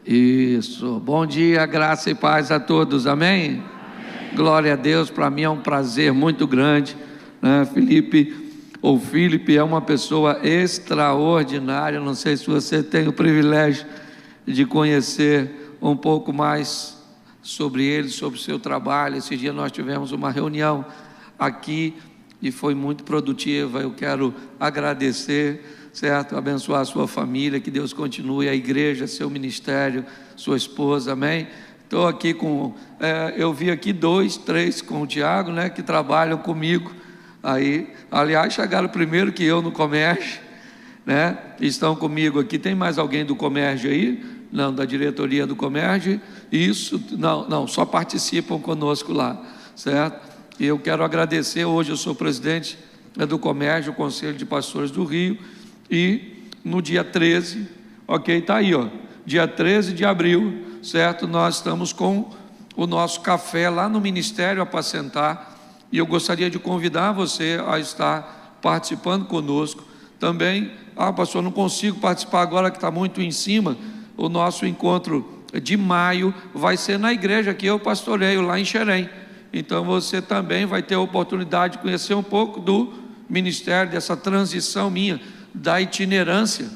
Isso. Bom dia, graça e paz a todos, amém? Amém. Glória a Deus, para mim é um prazer muito grande, né? Felipe é uma pessoa extraordinária. Não sei se você tem o privilégio de conhecer um pouco mais sobre ele, sobre o seu trabalho. Esse dia nós tivemos uma reunião aqui e foi muito produtiva. Eu quero agradecer, certo? Abençoar a sua família, que Deus continue, a igreja, seu ministério, sua esposa, amém? Estou aqui eu vi aqui 2, 3 com o Tiago, né, que trabalham comigo, aí, aliás, chegaram primeiro que eu no comércio, né, estão comigo aqui. Tem mais alguém do comércio aí? Não, da diretoria do comércio? Isso, não, só participam conosco lá, certo? E eu quero agradecer. Hoje eu sou presidente do comércio, o Conselho de Pastores do Rio. E no dia 13, ok, está aí, ó, dia 13 de abril, certo? Nós estamos com o nosso café lá no Ministério Apacentar, e eu gostaria de convidar você a estar participando conosco. Também, pastor, não consigo participar agora que está muito em cima. O nosso encontro de maio vai ser na igreja que eu pastoreio, lá em Xerém. Então você também vai ter a oportunidade de conhecer um pouco do ministério, dessa transição minha, da itinerância,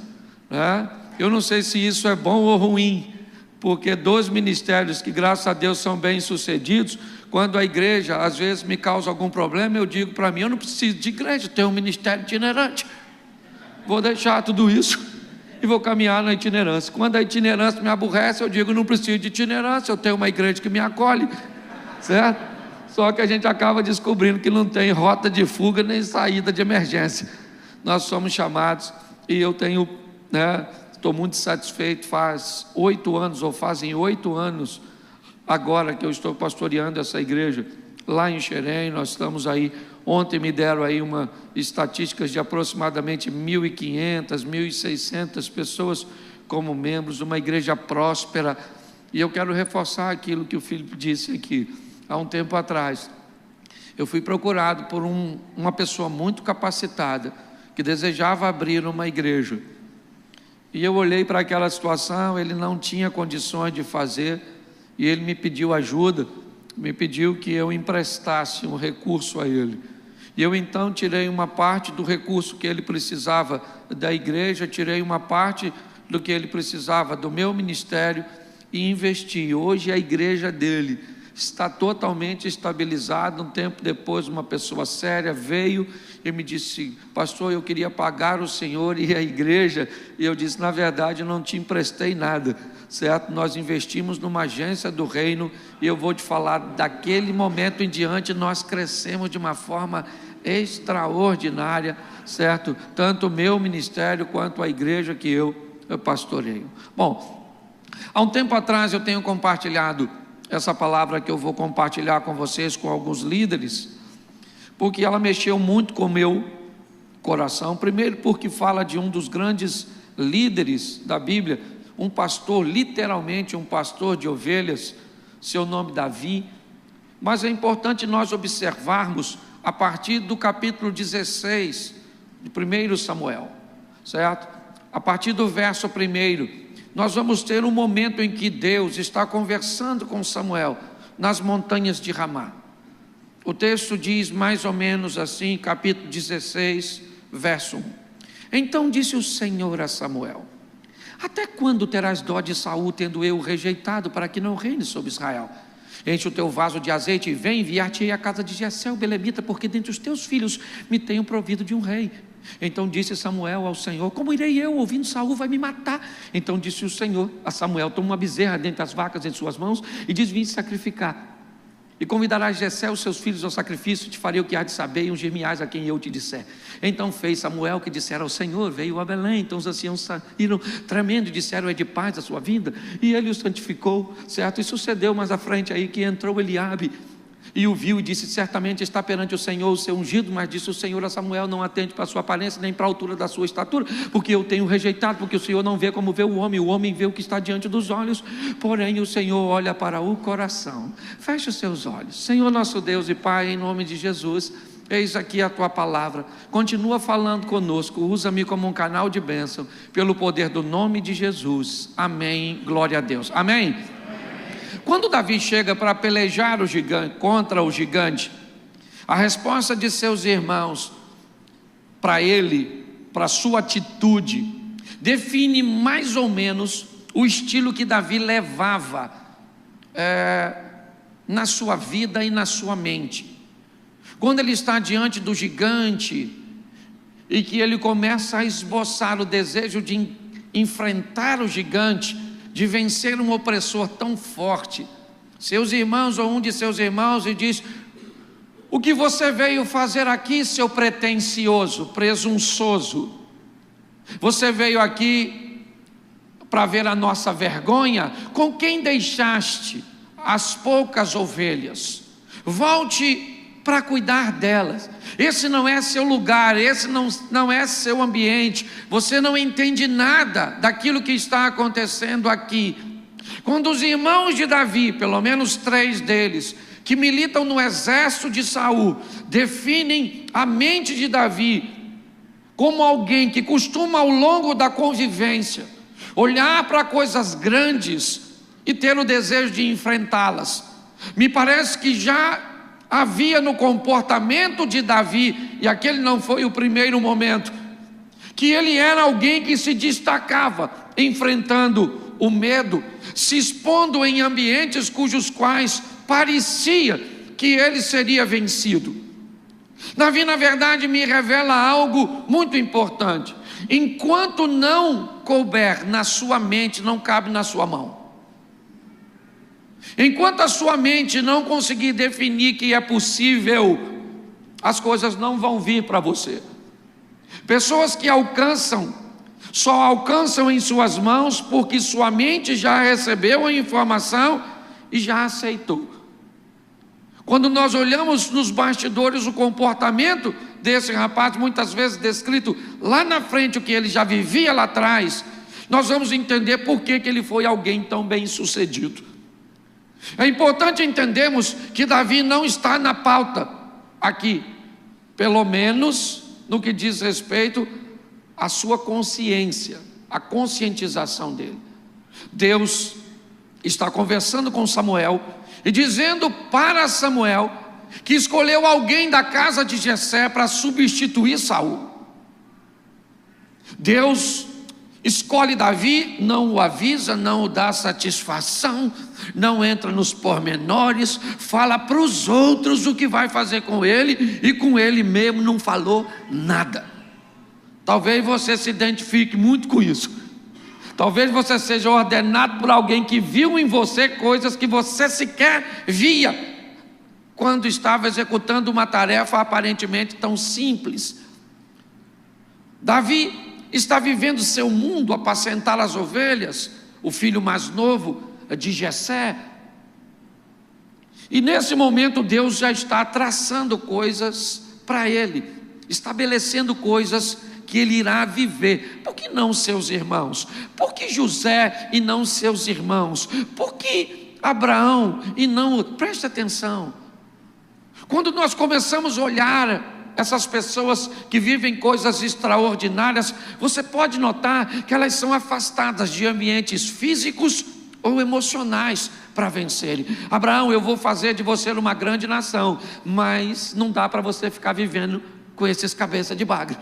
né? Eu não sei se isso é bom ou ruim, porque 2 ministérios que graças a Deus são bem sucedidos, quando a igreja às vezes me causa algum problema, eu digo para mim: eu não preciso de igreja, tenho um ministério itinerante, vou deixar tudo isso e vou caminhar na itinerância. Quando a itinerância me aborrece, eu digo: não preciso de itinerância, eu tenho uma igreja que me acolhe, certo? Só que a gente acaba descobrindo que não tem rota de fuga nem saída de emergência. Nós somos chamados, e eu tenho, né, estou muito satisfeito. Faz 8 anos, ou fazem 8 anos agora que eu estou pastoreando essa igreja lá em Xerém. Nós estamos aí, ontem me deram aí uma estatísticas de aproximadamente 1.500, 1.600 pessoas como membros, uma igreja próspera. E eu quero reforçar aquilo que o Felipe disse aqui. Há um tempo atrás, eu fui procurado por uma pessoa muito capacitada, que desejava abrir uma igreja, e eu olhei para aquela situação. Ele não tinha condições de fazer, e ele me pediu ajuda, me pediu que eu emprestasse um recurso a ele, e eu então tirei uma parte do recurso que ele precisava da igreja, tirei uma parte do que ele precisava do meu ministério e investi. Hoje a igreja dele está totalmente estabilizada. Um tempo depois, uma pessoa séria veio e me disse: pastor, eu queria pagar o senhor e a igreja. E eu disse: na verdade eu não te emprestei nada, certo? Nós investimos numa agência do reino, e eu vou te falar, daquele momento em diante nós crescemos de uma forma extraordinária, certo? Tanto o meu ministério quanto a igreja que eu pastoreio. Bom, há um tempo atrás eu tenho compartilhado essa palavra que eu vou compartilhar com vocês, com alguns líderes, porque ela mexeu muito com o meu coração. Primeiro porque fala de um dos grandes líderes da Bíblia, um pastor, literalmente um pastor de ovelhas, seu nome Davi. Mas é importante nós observarmos a partir do capítulo 16 de 1 Samuel, certo? A partir do verso 1, nós vamos ter um momento em que Deus está conversando com Samuel nas montanhas de Ramá. O texto diz mais ou menos assim, capítulo 16, verso 1. Então disse o Senhor a Samuel: até quando terás dó de Saul, tendo eu o rejeitado, para que não reine sobre Israel? Enche o teu vaso de azeite e vem, enviar-te-ei à casa de Jessé o belemita, porque dentre os teus filhos me tenho provido de um rei. Então disse Samuel ao Senhor: como irei eu, ouvindo Saul vai me matar? Então disse o Senhor a Samuel: toma uma bezerra dentre as vacas em suas mãos e diz: vim sacrificar. E convidarás Jessé os seus filhos ao sacrifício, te farei o que há de saber, e ungir-me-ás a quem eu te disser. Então fez Samuel o que dissera ao Senhor, veio a Belém. Então os anciãos saíram tremendo e disseram: é de paz a sua vinda? E ele o santificou, certo? E sucedeu mais à frente aí que entrou Eliabe e o viu e disse: certamente está perante o Senhor o seu ungido. Mas disse o Senhor a Samuel: não atente para a sua aparência, nem para a altura da sua estatura, porque eu tenho rejeitado, porque o Senhor não vê como vê o homem vê o que está diante dos olhos, porém o Senhor olha para o coração. Feche os seus olhos. Senhor nosso Deus e Pai, em nome de Jesus, eis aqui a tua palavra, continua falando conosco, usa-me como um canal de bênção, pelo poder do nome de Jesus, amém, glória a Deus, amém? Quando Davi chega para pelejar o gigante, contra o gigante, a resposta de seus irmãos para ele, para sua atitude, define mais ou menos o estilo que Davi levava na sua vida e na sua mente. Quando ele está diante do gigante e que ele começa a esboçar o desejo de enfrentar o gigante, de vencer um opressor tão forte, seus irmãos ou um de seus irmãos e diz: o que você veio fazer aqui, seu pretensioso, presunçoso? Você veio aqui para ver a nossa vergonha? Com quem deixaste as poucas ovelhas? Volte para cuidar delas. Esse não é seu lugar, esse não é seu ambiente. Você não entende nada daquilo que está acontecendo aqui. Quando os irmãos de Davi, pelo menos 3 deles, que militam no exército de Saul, definem a mente de Davi como alguém que costuma, ao longo da convivência, olhar para coisas grandes e ter o desejo de enfrentá-las, me parece que já havia no comportamento de Davi, e aquele não foi o primeiro momento, que ele era alguém que se destacava enfrentando o medo, se expondo em ambientes cujos quais parecia que ele seria vencido. Davi, na verdade, me revela algo muito importante: enquanto não couber na sua mente, não cabe na sua mão. Enquanto a sua mente não conseguir definir que é possível, as coisas não vão vir para você. Pessoas que só alcançam em suas mãos porque sua mente já recebeu a informação e já aceitou. Quando nós olhamos nos bastidores o comportamento desse rapaz, muitas vezes descrito lá na frente o que ele já vivia lá atrás, nós vamos entender por que ele foi alguém tão bem sucedido. É importante entendermos que Davi não está na pauta aqui, pelo menos no que diz respeito à sua consciência, a conscientização dele. Deus está conversando com Samuel e dizendo para Samuel que escolheu alguém da casa de Jessé para substituir Saul. Deus escolhe Davi, não o avisa, não o dá satisfação, não entra nos pormenores, fala para os outros o que vai fazer com ele, e com ele mesmo não falou nada. Talvez você se identifique muito com isso. Talvez você seja ordenado por alguém que viu em você coisas que você sequer via quando estava executando uma tarefa aparentemente tão simples. Davi está vivendo seu mundo, apacentar as ovelhas, o filho mais novo de Jessé. E nesse momento Deus já está traçando coisas para ele, estabelecendo coisas que ele irá viver. Por que não seus irmãos? Por que José e não seus irmãos? Por que Abraão e não... Preste atenção. Quando nós começamos a olhar essas pessoas que vivem coisas extraordinárias, você pode notar que elas são afastadas de ambientes físicos ou emocionais para vencerem. Abraão, eu vou fazer de você uma grande nação, mas não dá para você ficar vivendo com esses cabeças de bagre.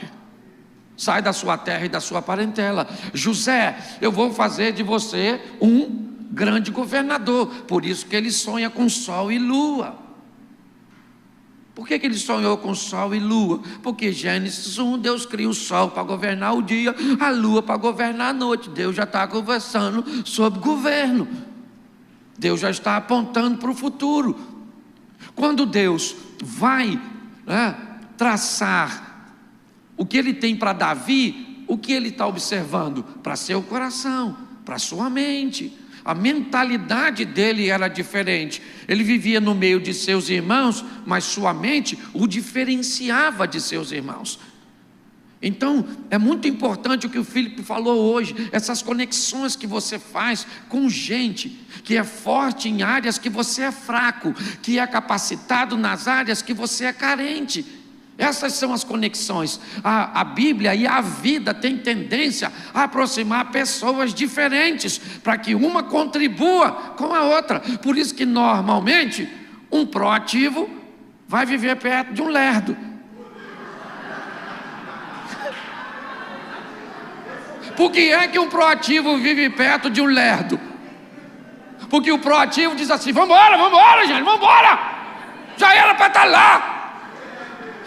Sai da sua terra e da sua parentela. José, eu vou fazer de você um grande governador. Por isso que ele sonha com sol e lua. Por que ele sonhou com sol e lua? Porque Gênesis 1, Deus cria o sol para governar o dia, a lua para governar a noite. Deus já está conversando sobre governo. Deus já está apontando para o futuro. Quando Deus vai traçar o que ele tem para Davi, o que ele está observando? Para seu coração, para sua mente. A mentalidade dele era diferente. Ele vivia no meio de seus irmãos, mas sua mente o diferenciava de seus irmãos. Então, é muito importante o que o Filipe falou hoje, essas conexões que você faz com gente que é forte em áreas que você é fraco, que é capacitado nas áreas que você é carente. Essas são as conexões. A Bíblia e a vida têm tendência a aproximar pessoas diferentes, para que uma contribua com a outra. Por isso que normalmente um proativo vai viver perto de um lerdo. Por que é que um proativo vive perto de um lerdo? Porque o proativo diz assim: vambora, gente, vambora! Já era para estar lá.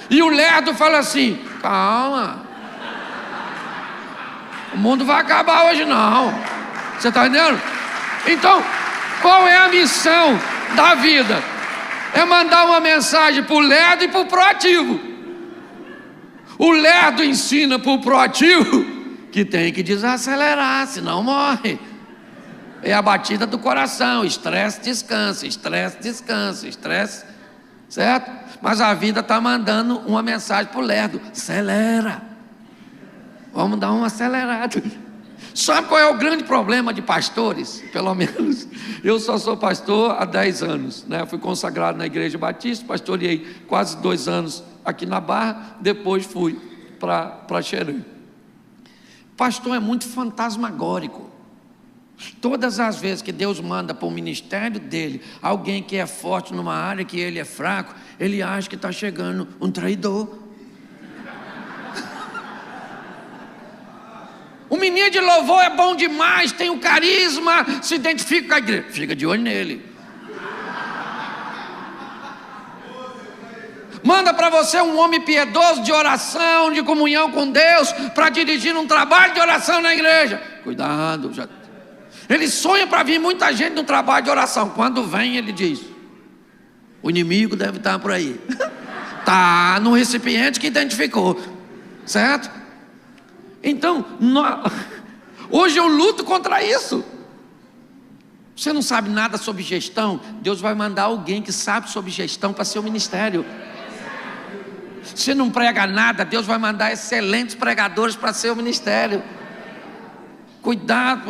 E o lerdo fala assim: calma, o mundo vai acabar hoje não. Você está entendendo? Então, qual é a missão da vida? É mandar uma mensagem para o lerdo e para o proativo. O lerdo ensina para o proativo que tem que desacelerar, senão morre. É a batida do coração: estresse, descansa, estresse, descansa, estresse, certo? Mas a vida está mandando uma mensagem para o lerdo: acelera, vamos dar uma acelerada. Sabe qual é o grande problema de pastores? Pelo menos eu só sou pastor há 10 anos, né? Fui consagrado na Igreja Batista, pastoreei quase 2 anos aqui na Barra, depois fui para Xerém. Pastor é muito fantasmagórico. Todas as vezes que Deus manda para o ministério dele alguém que é forte numa área que ele é fraco, ele acha que está chegando um traidor. O menino de louvor é bom demais, tem o carisma, se identifica com a igreja. Fica de olho nele. Manda para você um homem piedoso de oração, de comunhão com Deus, para dirigir um trabalho de oração na igreja. Cuidado, já... Ele sonha para vir muita gente no trabalho de oração. Quando vem, ele diz: o inimigo deve estar por aí. Está no recipiente que identificou, certo? Então, hoje eu luto contra isso. Você não sabe nada sobre gestão? Deus vai mandar alguém que sabe sobre gestão para seu ministério. Você não prega nada? Deus vai mandar excelentes pregadores para seu ministério. Cuidado,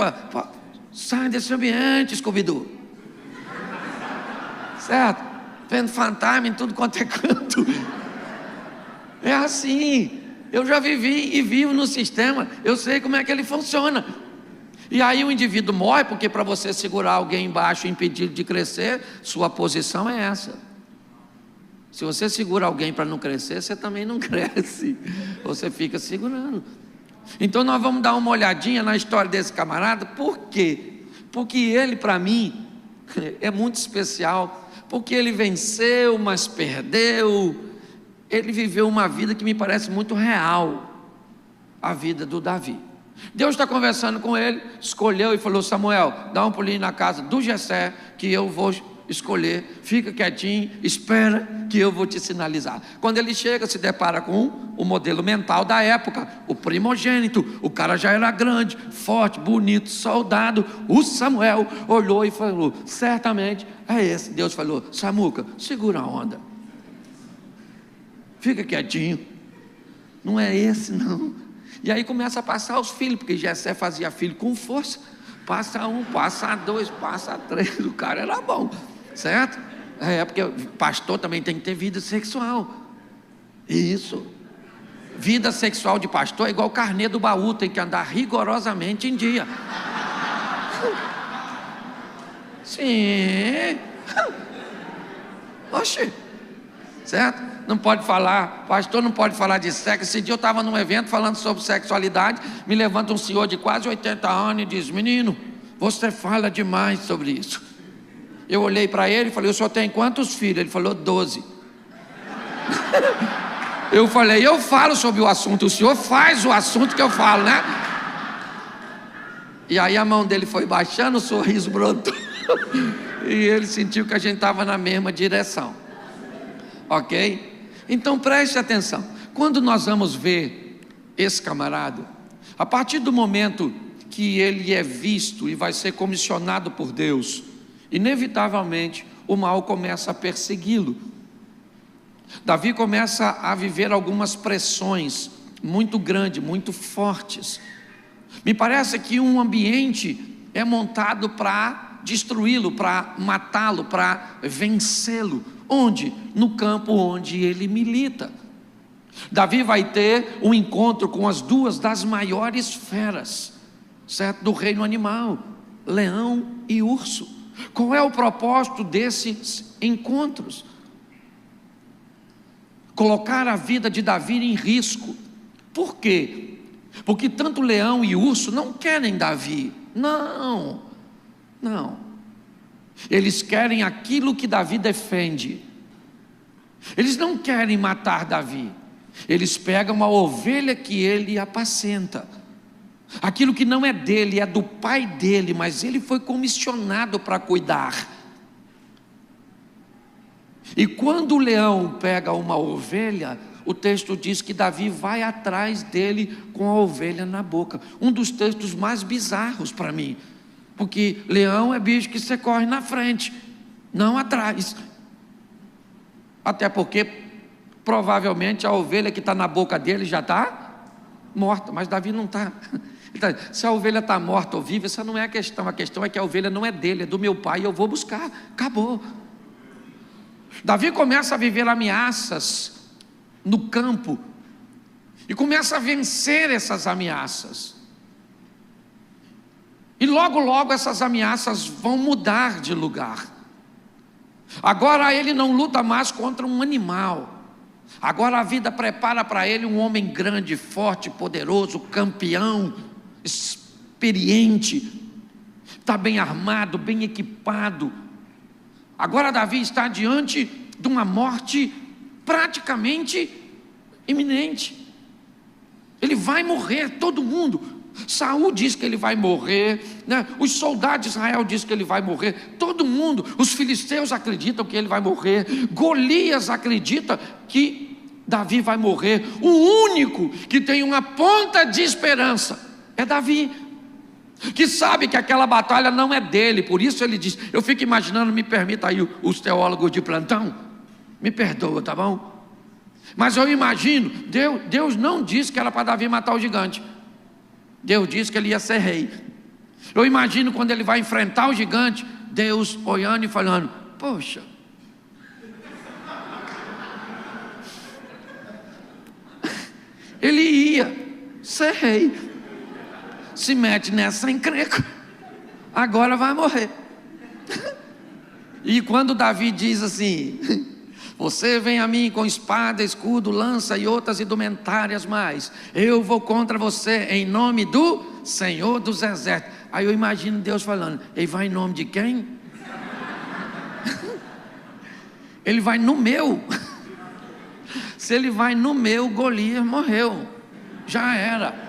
sai desse ambiente, Scooby-Doo. Certo? Vendo fantasma em tudo quanto é canto. É assim. Eu já vivi e vivo no sistema. Eu sei como é que ele funciona. E aí o indivíduo morre, porque para você segurar alguém embaixo e impedir de crescer, sua posição é essa. Se você segura alguém para não crescer, você também não cresce. Você fica segurando. Então nós vamos dar uma olhadinha na história desse camarada. Por quê? Porque ele, para mim, é muito especial. Porque ele venceu, mas perdeu. Ele viveu uma vida que me parece muito real. A vida do Davi. Deus está conversando com ele, escolheu e falou: Samuel, dá um pulinho na casa do Jessé, que eu vou escolher, fica quietinho, espera que eu vou te sinalizar. Quando ele chega, se depara com o modelo mental da época, o primogênito. O cara já era grande, forte, bonito, soldado. O Samuel olhou e falou: certamente é esse. Deus falou: Samuca, segura a onda, fica quietinho, não é esse não. E aí começa a passar os filhos, porque Jessé fazia filho com força. Passa um, passa dois, passa três. O cara era bom, certo? É porque pastor também tem que ter vida sexual. Isso. Vida sexual de pastor é igual carnê do baú, tem que andar rigorosamente em dia. Sim. Oxi. Certo? Não pode falar, pastor não pode falar de sexo. Esse dia eu estava num evento falando sobre sexualidade. Me levanta um senhor de quase 80 anos e diz: menino, você fala demais sobre isso. Eu olhei para ele e falei: o senhor tem quantos filhos? Ele falou: 12. Eu falei: eu falo sobre o assunto, o senhor faz o assunto que eu falo, né? E aí a mão dele foi baixando, o sorriso brotou. E ele sentiu que a gente estava na mesma direção. Ok? Então preste atenção. Quando nós vamos ver esse camarada, a partir do momento que ele é visto e vai ser comissionado por Deus, inevitavelmente o mal começa a persegui-lo. Davi começa a viver algumas pressões muito grandes, muito fortes. Me parece que um ambiente é montado para destruí-lo, para matá-lo, para vencê-lo. Onde? No campo onde ele milita. Davi vai ter um encontro com as duas das maiores feras, certo? Do reino animal, leão e urso. Qual é o propósito desses encontros? Colocar a vida de Davi em risco. Por quê? Porque tanto leão e urso não querem Davi. Não. Eles querem aquilo que Davi defende. Eles não querem matar Davi. Eles pegam a ovelha que ele apacenta. Aquilo que não é dele, é do pai dele, mas ele foi comissionado para cuidar. E quando o leão pega uma ovelha, o texto diz que Davi vai atrás dele com a ovelha na boca. Um dos textos mais bizarros para mim, porque leão é bicho que você corre na frente, não atrás. Até porque provavelmente a ovelha que está na boca dele já está morta, mas Davi não está. Se a ovelha está morta ou viva, essa não é a questão é que a ovelha não é dele, é do meu pai, e eu vou buscar, acabou. Davi começa a viver ameaças no campo, e começa a vencer essas ameaças, e logo essas ameaças vão mudar de lugar. Agora ele não luta mais contra um animal. Agora a vida prepara para ele um homem grande, forte, poderoso, campeão, experiente, está bem armado, bem equipado. Agora Davi está diante de uma morte praticamente iminente. Ele vai morrer, todo mundo. Saul diz que ele vai morrer, né? Os soldados de Israel dizem que ele vai morrer, todo mundo, os filisteus acreditam que ele vai morrer, Golias acredita que Davi vai morrer. O único que tem uma ponta de esperança é Davi, que sabe que aquela batalha não é dele. Por isso ele diz, eu fico imaginando, me permita aí os teólogos de plantão, me perdoa, tá bom? Mas eu imagino, Deus não disse que era para Davi matar o gigante, Deus disse que ele ia ser rei. Eu imagino quando ele vai enfrentar o gigante, Deus olhando e falando, poxa, ele ia ser rei, se mete nessa encrenca, agora vai morrer. E quando Davi diz assim, você vem a mim com espada, escudo, lança e outras indumentárias mais, eu vou contra você em nome do Senhor dos Exércitos. Aí eu imagino Deus falando, ele vai em nome de quem? Ele vai no meu. Se ele vai no meu, Golias morreu, já era.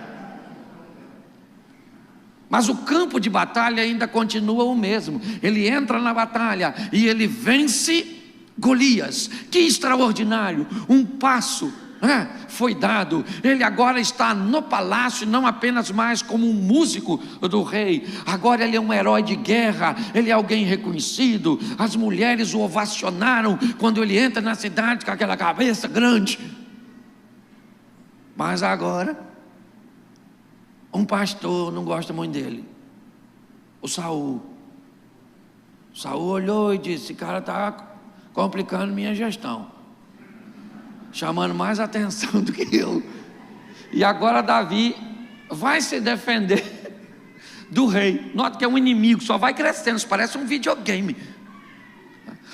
Mas o campo de batalha ainda continua o mesmo. Ele entra na batalha e ele vence Golias. Que extraordinário, um passo foi dado. Ele agora está no palácio, não apenas mais como um músico do rei, agora ele é um herói de guerra, ele é alguém reconhecido. As mulheres o ovacionaram quando ele entra na cidade com aquela cabeça grande. Mas agora um pastor não gosta muito dele, o Saul. Saul olhou e disse, esse cara está complicando minha gestão, chamando mais atenção do que eu. E agora Davi vai se defender do rei. Nota que é um inimigo, só vai crescendo, isso parece um videogame.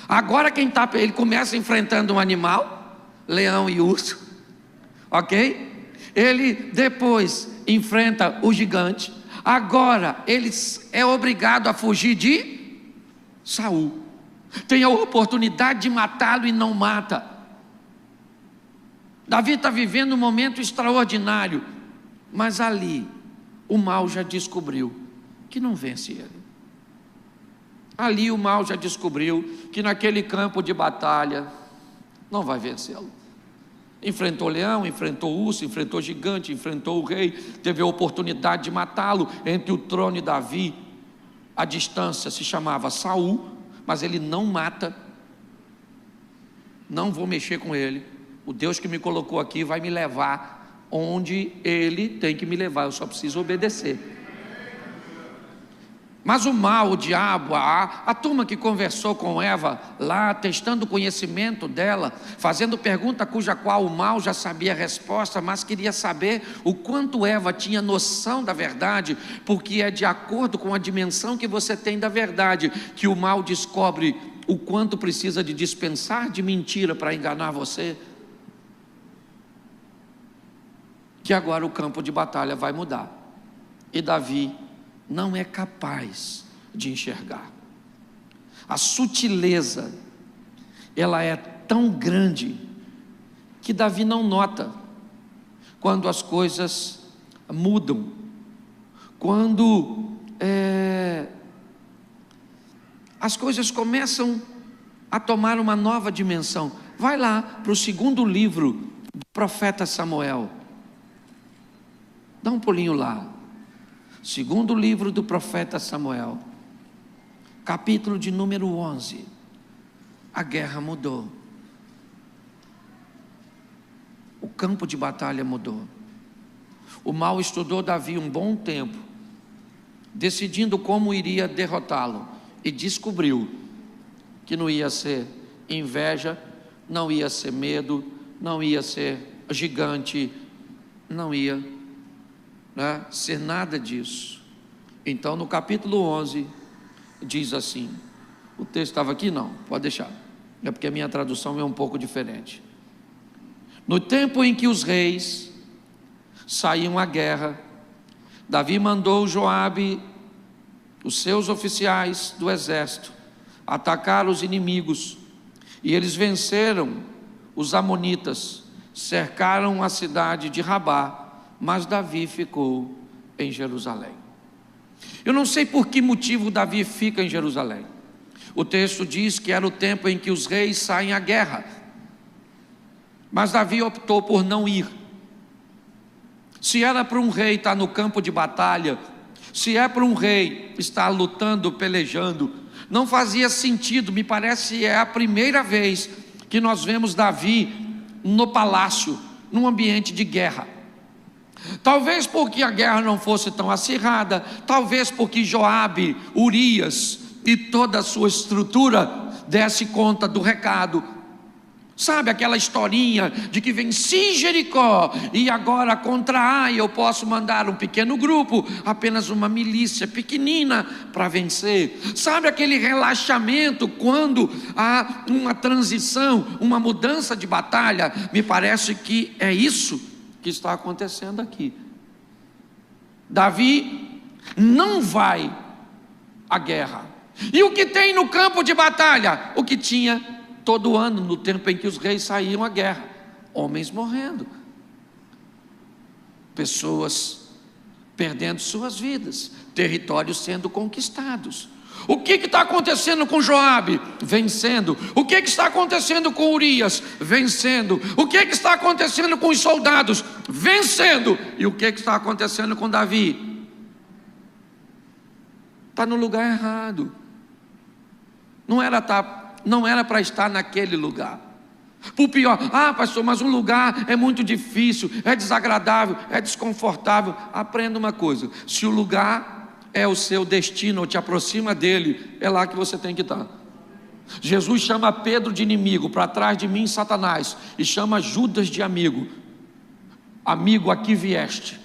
Agora ele começa enfrentando um animal, leão e urso, ok? Ele depois enfrenta o gigante. Agora ele é obrigado a fugir de Saul. Tem a oportunidade de matá-lo e não mata. Davi está vivendo um momento extraordinário, mas ali o mal já descobriu que não vence ele. Ali o mal já descobriu que naquele campo de batalha não vai vencê-lo. Enfrentou leão, enfrentou urso, enfrentou gigante, enfrentou o rei, teve a oportunidade de matá-lo. Entre o trono e Davi, a distância se chamava Saul, mas ele não mata. Não vou mexer com ele. O Deus que me colocou aqui vai me levar onde ele tem que me levar, eu só preciso obedecer. Mas o mal, o diabo, a turma que conversou com Eva lá, testando o conhecimento dela, fazendo pergunta cuja qual o mal já sabia a resposta, mas queria saber o quanto Eva tinha noção da verdade, porque é de acordo com a dimensão que você tem da verdade, que o mal descobre o quanto precisa de dispensar de mentira para enganar você. Que agora o campo de batalha vai mudar, e Davi não é capaz de enxergar. A sutileza, ela é tão grande, que Davi não nota quando as coisas mudam, quando as coisas começam a tomar uma nova dimensão. Vai lá para o segundo livro do profeta Samuel, dá um pulinho lá. Segundo livro do profeta Samuel, capítulo de número 11. A guerra mudou, o campo de batalha mudou. O mal estudou Davi um bom tempo, decidindo como iria derrotá-lo, e descobriu que não ia ser inveja, não ia ser medo, não ia ser gigante, não ia ser nada disso. Então no capítulo 11 diz assim, o texto estava aqui? Não, pode deixar, é porque a minha tradução é um pouco diferente. No tempo em que os reis saíam à guerra, Davi mandou Joabe, os seus oficiais do exército, atacar os inimigos, e eles venceram os amonitas, cercaram a cidade de Rabá, mas Davi ficou em Jerusalém. Eu não sei por que motivo Davi fica em Jerusalém. O texto diz que era o tempo em que os reis saem à guerra, mas Davi optou por não ir. Se era para um rei estar no campo de batalha, se é para um rei estar lutando, pelejando, não fazia sentido. Me parece é a primeira vez que nós vemos Davi no palácio, num ambiente de guerra. Talvez porque a guerra não fosse tão acirrada, talvez porque Joabe, Urias e toda a sua estrutura desse conta do recado. Sabe aquela historinha de que venci Jericó e agora contra Ai eu posso mandar um pequeno grupo, apenas uma milícia pequenina para vencer. Sabe aquele relaxamento quando há uma transição, uma mudança de batalha? Me parece que é isso que está acontecendo aqui. Davi não vai à guerra. E o que tem no campo de batalha? O que tinha todo ano, no tempo em que os reis saíam à guerra: homens morrendo, pessoas perdendo suas vidas, territórios sendo conquistados. O que está acontecendo com Joabe? Vencendo. O que está acontecendo com Urias? Vencendo. O que está acontecendo com os soldados? Vencendo. E o que está acontecendo com Davi? Está no lugar errado. Não era para estar naquele lugar. Por pior, pastor, mas um lugar é muito difícil, é desagradável, é desconfortável. Aprenda uma coisa: se o lugar é o seu destino, ou te aproxima dele, é lá que você tem que estar. Jesus chama Pedro de inimigo: para trás de mim, Satanás, e chama Judas de amigo. Amigo, aqui vieste.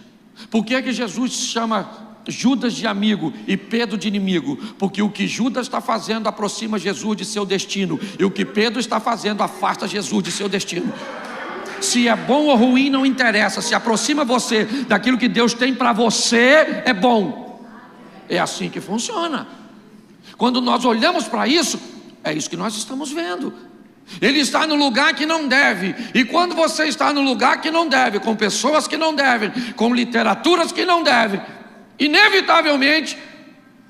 Por que Jesus chama Judas de amigo e Pedro de inimigo? Porque o que Judas está fazendo aproxima Jesus de seu destino, e o que Pedro está fazendo afasta Jesus de seu destino. Se é bom ou ruim não interessa, se aproxima você daquilo que Deus tem para você, é bom. É assim que funciona. Quando nós olhamos para isso, é isso que nós estamos vendo. Ele está no lugar que não deve. E quando você está no lugar que não deve, com pessoas que não devem, com literaturas que não devem, inevitavelmente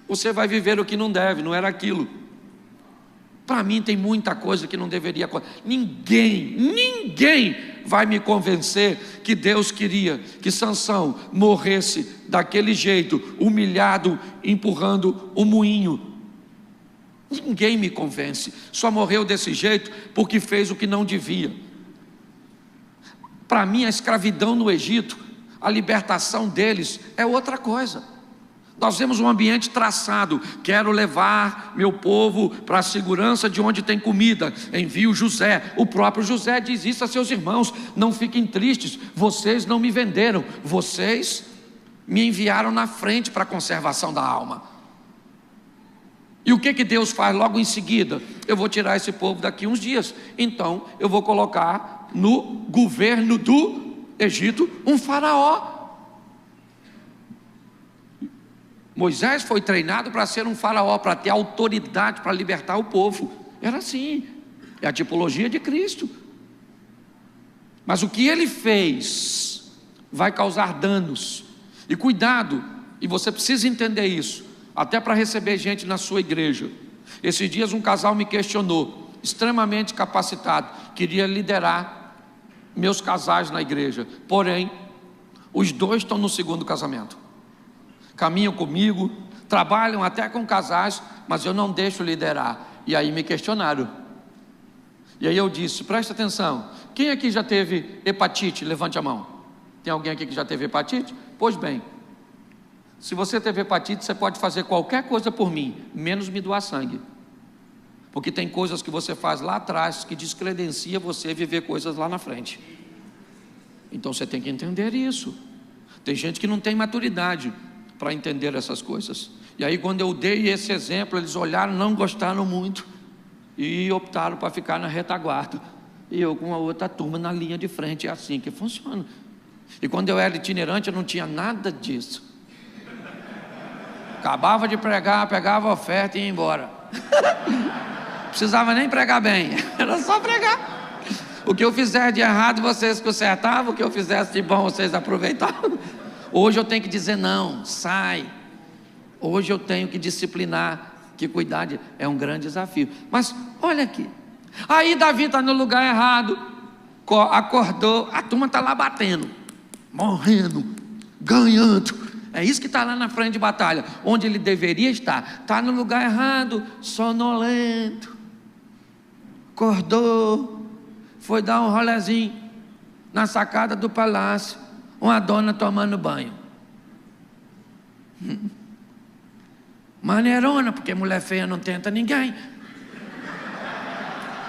você vai viver o que não deve. Não era aquilo. Para mim tem muita coisa que não deveria acontecer. Ninguém vai me convencer que Deus queria que Sansão morresse daquele jeito, humilhado, empurrando o moinho. Ninguém me convence. Só morreu desse jeito porque fez o que não devia. Para mim a escravidão no Egito, a libertação deles é outra coisa. Nós vemos um ambiente traçado. Quero levar meu povo para a segurança de onde tem comida. Envio José. O próprio José diz isso a seus irmãos: não fiquem tristes, vocês não me venderam, vocês me enviaram na frente para a conservação da alma. E o que Deus faz logo em seguida? Eu vou tirar esse povo daqui uns dias, então eu vou colocar no governo do Egito um faraó. Moisés foi treinado para ser um faraó, para ter autoridade para libertar o povo. Era assim, é a tipologia de Cristo. Mas o que ele fez vai causar danos. E cuidado, e você precisa entender isso, até para receber gente na sua igreja. Esses dias um casal me questionou, extremamente capacitado, queria liderar meus casais na igreja, porém, os dois estão no segundo casamento. Caminham comigo, trabalham até com casais, mas eu não deixo liderar. E aí me questionaram. E aí eu disse: presta atenção, quem aqui já teve hepatite? Levante a mão. Tem alguém aqui que já teve hepatite? Pois bem, se você teve hepatite, você pode fazer qualquer coisa por mim, menos me doar sangue. Porque tem coisas que você faz lá atrás que descredencia você viver coisas lá na frente. Então você tem que entender isso. Tem gente que não tem maturidade para entender essas coisas. E aí quando eu dei esse exemplo, eles olharam, não gostaram muito e optaram para ficar na retaguarda. E eu com a outra turma na linha de frente. É assim que funciona. E quando eu era itinerante, eu não tinha nada disso. Acabava de pregar, pegava a oferta e ia embora. Não precisava nem pregar bem, era só pregar. O que eu fizer de errado, vocês consertavam. O que eu fizesse de bom, vocês aproveitavam. Hoje eu tenho que dizer não, sai. Hoje eu tenho que disciplinar, que cuidar é um grande desafio. Mas olha aqui, aí Davi está no lugar errado, acordou, a turma está lá batendo, morrendo, ganhando. É isso que está lá na frente de batalha, onde ele deveria estar. Está no lugar errado, sonolento. Acordou, foi dar um rolezinho na sacada do palácio. Uma dona tomando banho. Maneirona, porque mulher feia não tenta ninguém.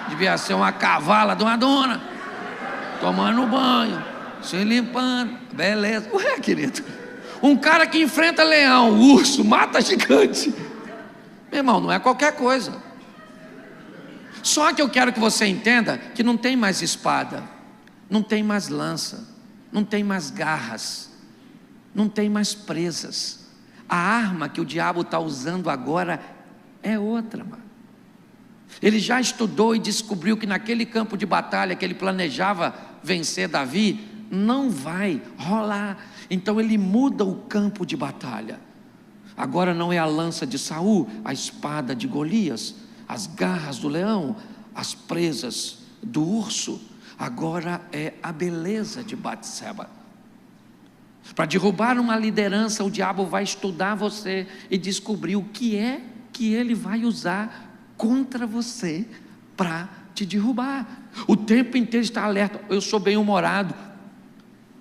Devia ser uma cavala de uma dona, tomando banho, se limpando, beleza. Ué, querido, um cara que enfrenta leão, urso, mata gigante. Meu irmão, não é qualquer coisa. Só que eu quero que você entenda que não tem mais espada, não tem mais lança, não tem mais garras, não tem mais presas. A arma que o diabo está usando agora é outra, mano. Ele já estudou e descobriu que naquele campo de batalha que ele planejava vencer Davi, não vai rolar. Então ele muda o campo de batalha. Agora não é a lança de Saul, a espada de Golias, as garras do leão, as presas do urso. Agora é a beleza de Batseba. Para derrubar uma liderança, o diabo vai estudar você e descobrir o que é que ele vai usar contra você para te derrubar. O tempo inteiro está alerta. Eu sou bem-humorado.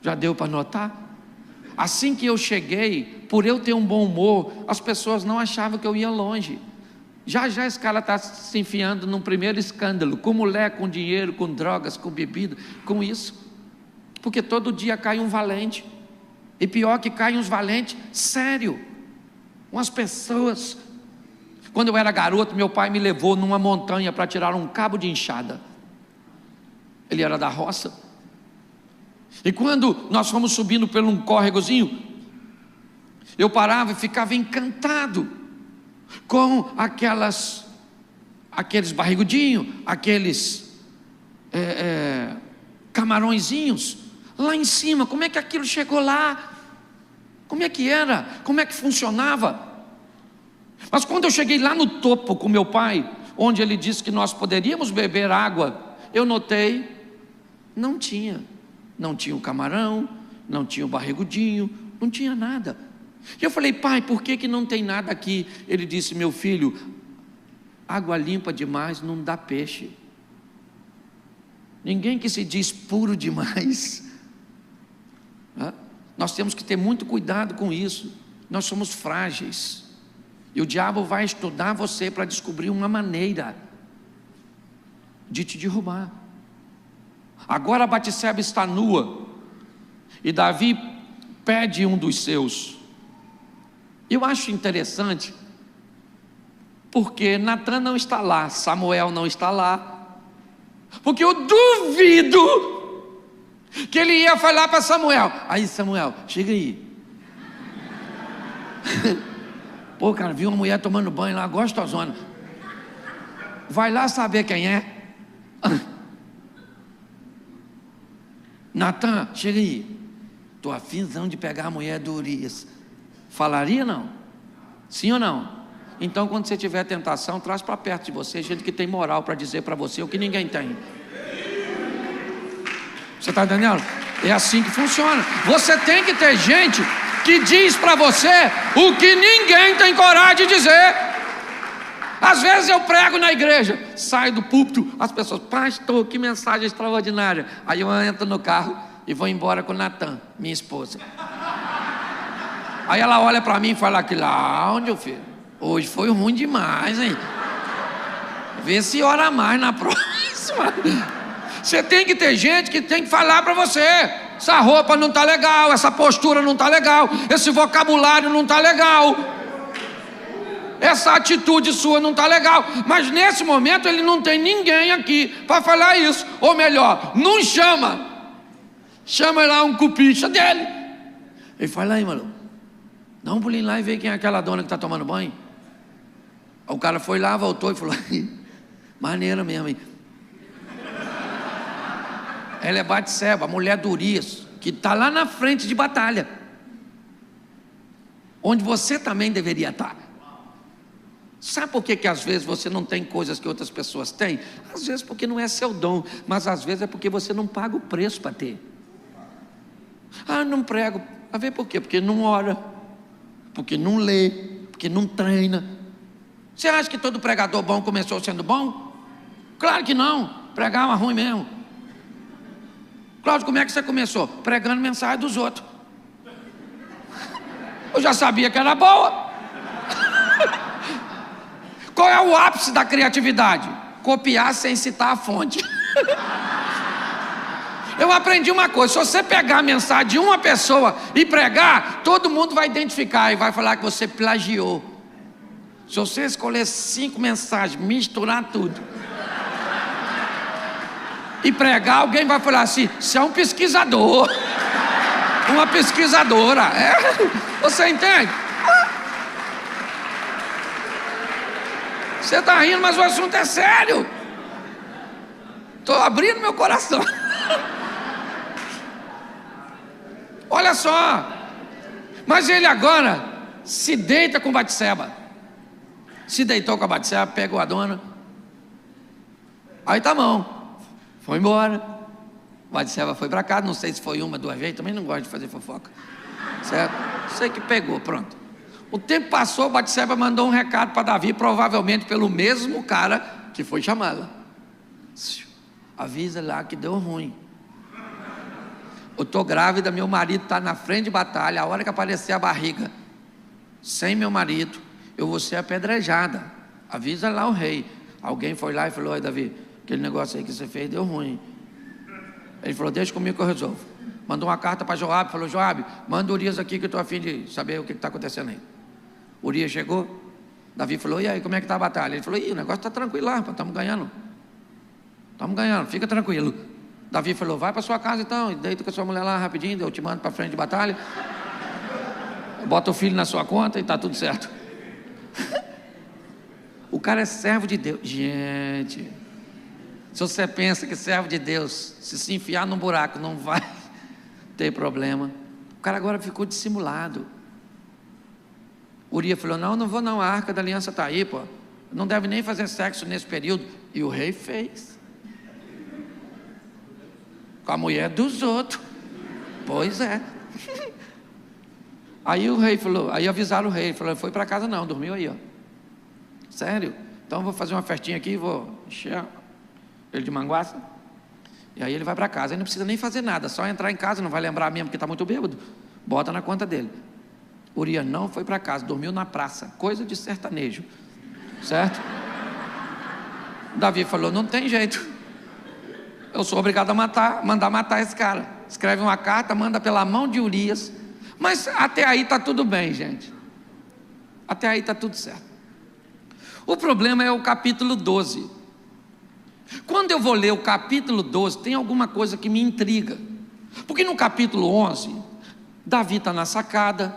Já deu para notar? Assim que eu cheguei, por eu ter um bom humor, as pessoas não achavam que eu ia longe. Já esse cara está se enfiando num primeiro escândalo, com mulher, com dinheiro, com drogas, com bebida, com isso. Porque todo dia cai um valente. E pior que caem uns valentes, sério. Umas pessoas. Quando eu era garoto, meu pai me levou numa montanha para tirar um cabo de enxada. Ele era da roça. E quando nós fomos subindo por um córregozinho, eu parava e ficava encantado com aqueles barrigudinhos, aqueles camarõezinhos lá em cima. Como é que aquilo chegou lá? Como é que era? Como é que funcionava? Mas quando eu cheguei lá no topo com meu pai, onde ele disse que nós poderíamos beber água, eu notei, não tinha o camarão, não tinha o barrigudinho, não tinha nada. E eu falei: pai, por que não tem nada aqui? Ele disse: meu filho, água limpa demais não dá peixe. Ninguém que se diz puro demais. Nós temos que ter muito cuidado com isso. Nós somos frágeis. E o diabo vai estudar você para descobrir uma maneira de te derrubar. Agora Batseba está nua e Davi pede um dos seus. Eu acho interessante, porque Natan não está lá, Samuel não está lá, porque eu duvido que ele ia falar para Samuel: aí Samuel, chega aí. Pô, cara, vi uma mulher tomando banho lá, gostosona, vai lá saber quem é. Natan, chega aí, estou afinzão de pegar a mulher do Urias. Falaria não? Sim ou não? Então quando você tiver tentação, traz para perto de você gente que tem moral para dizer para você o que ninguém tem. Você está entendendo? É assim que funciona. Você tem que ter gente que diz para você o que ninguém tem coragem de dizer. Às vezes eu prego na igreja, saio do púlpito, as pessoas: pastor, que mensagem extraordinária. Aí eu entro no carro e vou embora com Natan, minha esposa. Aí ela olha para mim e fala: aqui lá, onde eu fiz? Hoje foi ruim demais, hein? Vê se ora mais na próxima. Você tem que ter gente que tem que falar para você: essa roupa não está legal, essa postura não está legal, esse vocabulário não está legal, essa atitude sua não está legal. Mas nesse momento ele não tem ninguém aqui para falar isso. Ou melhor, não chama. Chama lá um cupicha dele. Ele fala: aí, mano, dá um pulinho lá e vê quem é aquela dona que está tomando banho. Aí o cara foi lá, voltou e falou: maneira mesmo, hein? Ela é Batseba, a mulher do Urias, que está lá na frente de batalha, onde você também deveria estar. Sabe por que às vezes você não tem coisas que outras pessoas têm? Às vezes porque não é seu dom, mas às vezes é porque você não paga o preço para ter. Ah, não prego. A ver por quê? Porque não ora, porque não lê, porque não treina. Você acha que todo pregador bom começou sendo bom? Claro que não. Pregava ruim mesmo. Cláudio, como é que você começou? Pregando mensagem dos outros. Eu já sabia que era boa. Qual é o ápice da criatividade? Copiar sem citar a fonte. Eu aprendi uma coisa: se você pegar a mensagem de uma pessoa e pregar, todo mundo vai identificar e vai falar que você plagiou. Se você escolher 5 mensagens, misturar tudo e pregar, alguém vai falar assim: você é um pesquisador, uma pesquisadora. Você entende? Você está rindo, mas o assunto é sério. Estou abrindo meu coração. Olha só. Mas ele agora se deita com Batseba. Se deitou com a Batseba, pegou a dona. Aí tá bom. Foi embora. Batseba foi para casa. Não sei se foi uma, 2 vezes. Também não gosto de fazer fofoca. Certo? Sei que pegou, pronto. O tempo passou, Batseba mandou um recado para Davi, provavelmente pelo mesmo cara que foi chamá-la. Avisa lá que deu ruim. Eu estou grávida, meu marido está na frente de batalha. A hora que aparecer a barriga sem meu marido, eu vou ser apedrejada. Avisa lá o rei. Alguém foi lá e falou: oi, Davi, aquele negócio aí que você fez deu ruim. Ele falou: deixa comigo que eu resolvo. Mandou uma carta para Joabe, falou: Joabe, manda Urias aqui que eu estou a fim de saber o que está acontecendo aí. Urias chegou, Davi falou: e aí, como é que está a batalha? Ele falou: o negócio está tranquilo lá, estamos ganhando. Estamos ganhando, fica tranquilo. Davi falou: vai para sua casa então, deita com a sua mulher lá rapidinho, eu te mando para frente de batalha, bota o filho na sua conta e está tudo certo. O cara é servo de Deus. Gente, se você pensa que servo de Deus, se enfiar num buraco não vai ter problema. O cara agora ficou dissimulado. Urias falou: não vou não, a arca da aliança está aí, pô. Não deve nem fazer sexo nesse período. E o rei fez. Com a mulher dos outros. Pois é. Aí o rei falou, aí avisaram o rei, falou: foi para casa não, dormiu aí, ó. Sério? Então eu vou fazer uma festinha aqui, vou encher ele de manguaça. E aí ele vai para casa, ele não precisa nem fazer nada, só entrar em casa, não vai lembrar mesmo que está muito bêbado. Bota na conta dele. Urias não foi para casa, dormiu na praça, coisa de sertanejo, certo? Davi falou: não tem jeito, eu sou obrigado a mandar matar esse cara. Escreve uma carta, manda pela mão de Urias. Mas até aí está tudo bem, gente, até aí está tudo certo. O problema é o capítulo 12. Quando eu vou ler o capítulo 12, tem alguma coisa que me intriga, porque no capítulo 11, Davi está na sacada,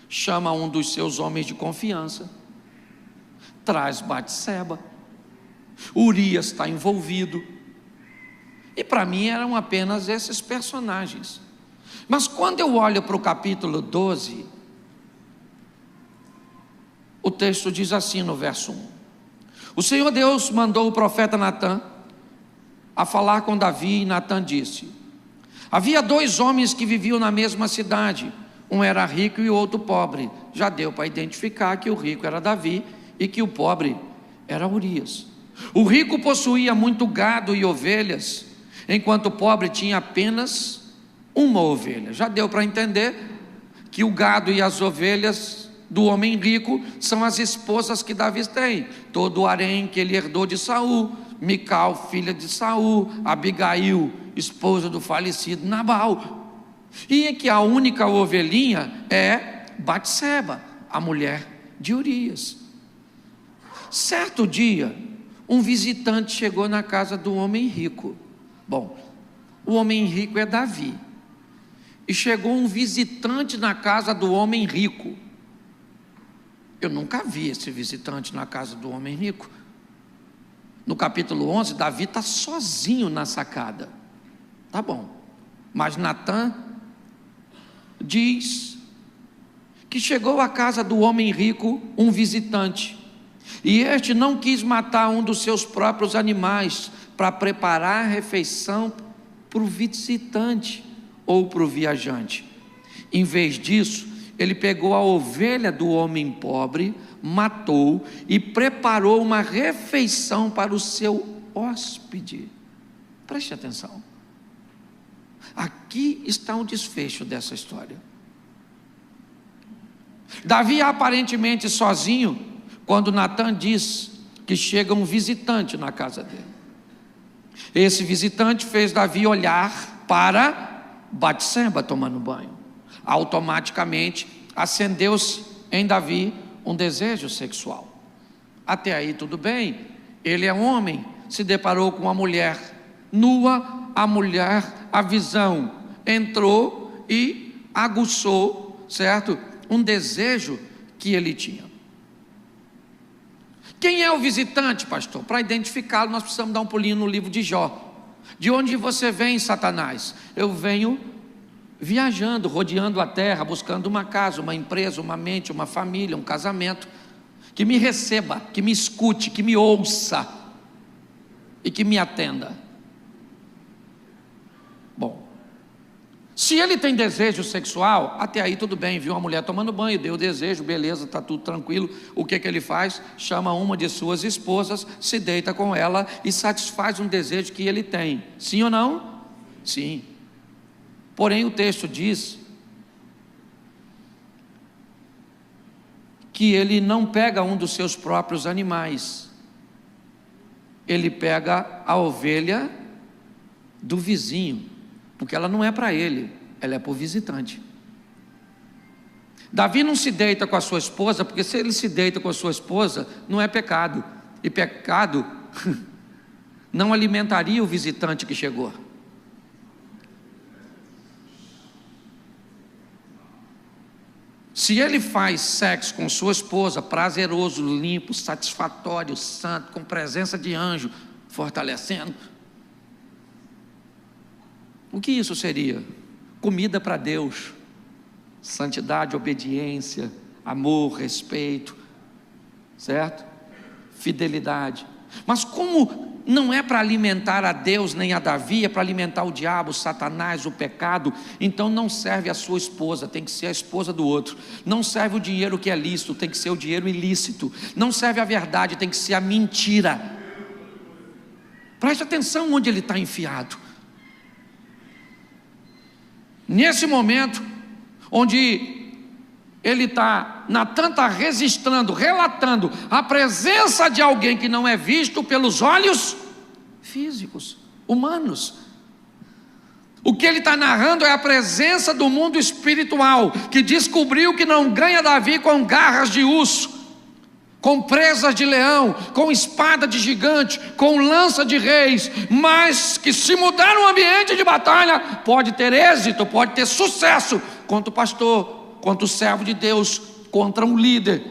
chama um dos seus homens de confiança, traz Batseba, Urias está envolvido, e para mim eram apenas esses personagens. Mas quando eu olho para o capítulo 12, o texto diz assim no verso 1: o Senhor Deus mandou o profeta Natã a falar com Davi, e Natã disse: havia 2 homens que viviam na mesma cidade, um era rico e o outro pobre. Já deu para identificar que o rico era Davi e que o pobre era Urias. O rico possuía muito gado e ovelhas, enquanto o pobre tinha apenas uma ovelha. Já deu para entender que o gado e as ovelhas do homem rico são as esposas que Davi tem, todo o harém que ele herdou de Saul, Mical, filha de Saul, Abigail, esposa do falecido Nabal, e que a única ovelhinha é Batseba, a mulher de Urias. Certo dia, um visitante chegou na casa do homem rico. Bom, o homem rico é Davi, e chegou um visitante na casa do homem rico. Eu nunca vi esse visitante na casa do homem rico. No capítulo 11, Davi está sozinho na sacada. Tá bom, mas Natã diz que chegou à casa do homem rico um visitante, e este não quis matar um dos seus próprios animais para preparar a refeição para o visitante ou para o viajante. Em vez disso, ele pegou a ovelha do homem pobre, matou e preparou uma refeição para o seu hóspede. Preste atenção. Aqui está o desfecho dessa história. Davi aparentemente sozinho, quando Natã diz que chega um visitante na casa dele. Esse visitante fez Davi olhar para Batseba tomando banho. Automaticamente acendeu-se em Davi um desejo sexual. Até aí tudo bem, ele é homem, se deparou com uma mulher nua, a mulher, a visão entrou e aguçou, certo? Um desejo que ele tinha. Quem é o visitante, pastor? Para identificá-lo, nós precisamos dar um pulinho no livro de Jó. De onde você vem, Satanás? Eu venho viajando, rodeando a terra, buscando uma casa, uma empresa, uma mente, uma família, um casamento, que me receba, que me escute, que me ouça e que me atenda. Bom, se ele tem desejo sexual, até aí tudo bem, viu uma mulher tomando banho, deu desejo, beleza, está tudo tranquilo. O que ele faz? Chama uma de suas esposas, se deita com ela e satisfaz um desejo que ele tem. Sim ou não? Sim. Porém o texto diz que ele não pega um dos seus próprios animais, ele pega a ovelha do vizinho, porque ela não é para ele, ela é para o visitante. Davi não se deita com a sua esposa, porque se ele se deita com a sua esposa, não é pecado, e pecado não alimentaria o visitante que chegou. Se ele faz sexo com sua esposa, prazeroso, limpo, satisfatório, santo, com presença de anjo, fortalecendo, o que isso seria? Comida para Deus, santidade, obediência, amor, respeito, certo? Fidelidade. Mas como não é para alimentar a Deus nem a Davi, é para alimentar o diabo, Satanás, o pecado, então não serve a sua esposa, tem que ser a esposa do outro. Não serve o dinheiro que é lícito, tem que ser o dinheiro ilícito. Não serve a verdade, tem que ser a mentira. Preste atenção onde ele está enfiado. Nesse momento onde Natan está registrando, relatando a presença de alguém que não é visto pelos olhos físicos, humanos. O que ele está narrando é a presença do mundo espiritual, que descobriu que não ganha Davi com garras de urso, com presas de leão, com espada de gigante, com lança de reis, mas que se mudar no ambiente de batalha, pode ter êxito, pode ter sucesso, contra o pastor, contra o servo de Deus, contra um líder,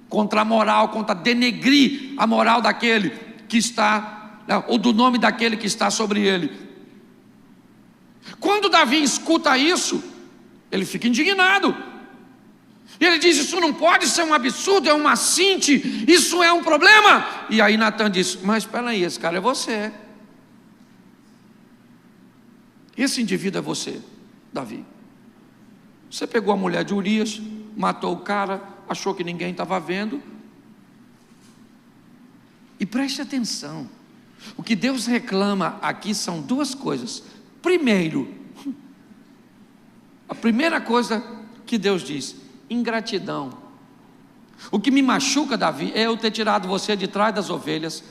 contra a moral, contra denegrir a moral daquele que está, ou do nome daquele que está sobre ele. Quando Davi escuta isso, ele fica indignado. E ele diz: isso não pode ser um absurdo, é um assinte, isso é um problema. E aí Natan diz: mas espera aí, esse cara é você. Esse indivíduo é você, Davi. Você pegou a mulher de Urias, matou o cara, achou que ninguém estava vendo. E preste atenção, o que Deus reclama aqui são duas coisas. Primeiro, a primeira coisa que Deus diz: ingratidão. O que me machuca, Davi, é eu ter tirado você de trás das ovelhas,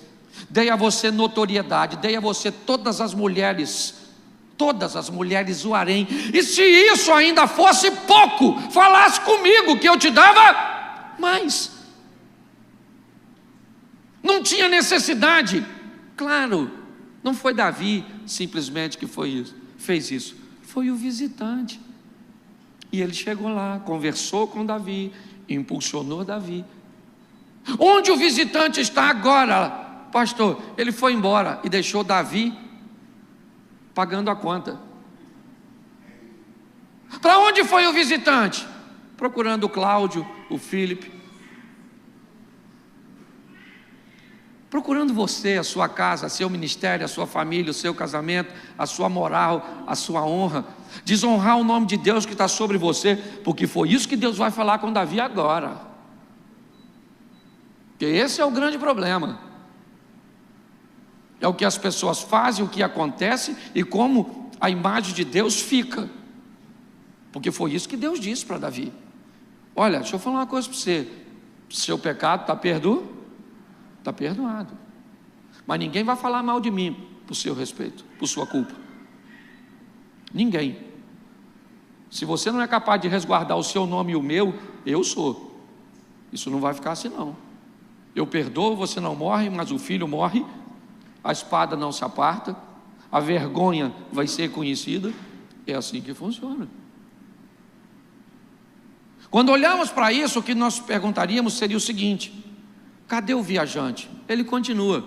dei a você notoriedade, dei a você todas as mulheres o harém, e se isso ainda fosse pouco, falasse comigo que eu te dava mais. Não tinha necessidade. Claro, não foi Davi simplesmente que fez isso, foi o visitante. E ele chegou lá, conversou com Davi, impulsionou Davi. Onde o visitante está agora, pastor? Ele foi embora e deixou Davi pagando a conta. Para onde foi o visitante? Procurando o Cláudio, o Filipe, procurando você, a sua casa, seu ministério, a sua família, o seu casamento, a sua moral, a sua honra, desonrar o nome de Deus que está sobre você, porque foi isso que Deus vai falar com Davi agora. Porque esse é o grande problema. É o que as pessoas fazem, o que acontece e como a imagem de Deus fica. Porque foi isso que Deus disse para Davi: olha, deixa eu falar uma coisa para você, seu pecado está perdoado. Está perdoado, mas ninguém vai falar mal de mim por seu respeito, por sua culpa. Ninguém. Se você não é capaz de resguardar o seu nome e o meu, eu sou. Isso não vai ficar assim não. Eu perdoo, você não morre, mas o filho morre, a espada não se aparta, a vergonha vai ser conhecida. É assim que funciona. Quando olhamos para isso, o que nós perguntaríamos seria o seguinte: cadê o viajante? Ele continua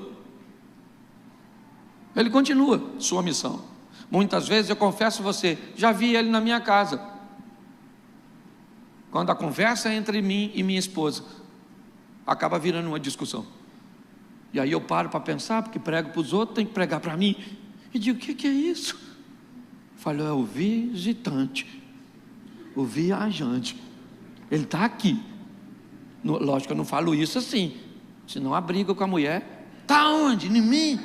sua missão. Muitas vezes eu confesso a você, já vi ele na minha casa. Quando a conversa é entre mim e minha esposa acaba virando uma discussão, e aí eu paro para pensar, porque prego para os outros, tem que pregar para mim, e digo: o que é isso? Falo: é o visitante, o viajante, ele está aqui. Lógico, eu não falo isso assim, senão a briga com a mulher. Está onde? Em mim?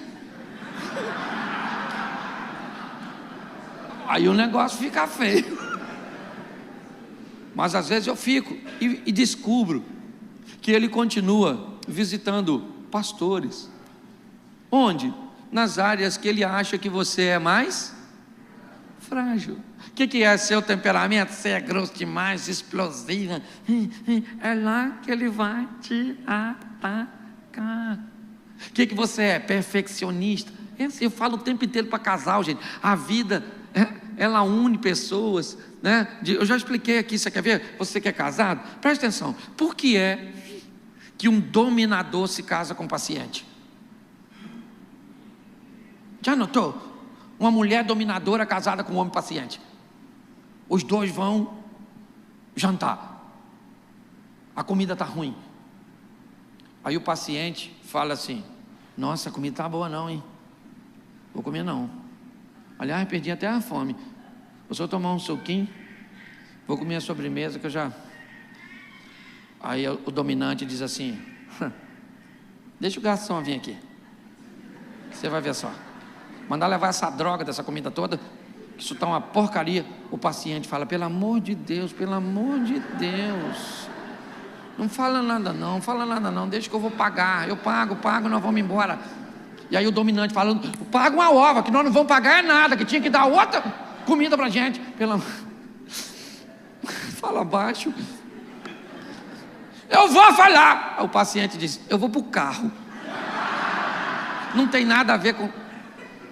Aí o negócio fica feio. Mas às vezes eu fico e descubro que ele continua visitando pastores. Onde? Nas áreas que ele acha que você é mais frágil. O que é seu temperamento? Você é grosso demais, explosiva. É lá que ele vai te atacar. O que você é? Perfeccionista. Eu falo o tempo inteiro para casal, gente. A vida, ela une pessoas, né? Eu já expliquei aqui, você quer ver? Você que é casado, presta atenção. Por que é que um dominador se casa com um paciente? Já notou? Uma mulher dominadora casada com um homem paciente. Os dois vão jantar, a comida está ruim. Aí o paciente fala assim: nossa, a comida está boa não, hein? Vou comer não. Aliás, perdi até a fome. Vou só tomar um suquinho, vou comer a sobremesa que eu já... Aí o dominante diz assim: deixa o garçom vir aqui, você vai ver só. Mandar levar essa droga dessa comida toda. que isso está uma porcaria. O paciente fala: pelo amor de Deus, pelo amor de Deus, não fala nada não, fala nada não, deixa que eu vou pagar, eu pago, nós vamos embora. E aí o dominante falando: paga uma ova, que nós não vamos pagar é nada, que tinha que dar outra comida pra gente. Fala baixo. Eu vou falar. Aí o paciente diz: eu vou pro carro. Não tem nada a ver com...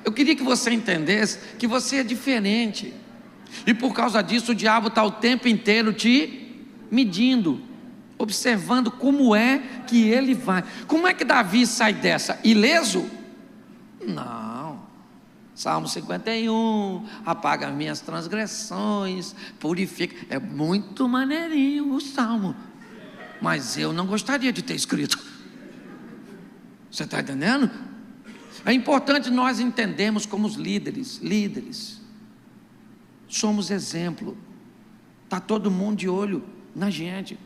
Eu queria que você entendesse que você é diferente. E por causa disso o diabo está o tempo inteiro te medindo, observando como é que ele vai. Como é que Davi sai dessa? Ileso? Não. Salmo 51, apaga as minhas transgressões, purifica. É muito maneirinho o salmo, mas eu não gostaria de ter escrito. Você está entendendo? É importante nós entendermos como os líderes, somos exemplo. Está todo mundo de olho na gente.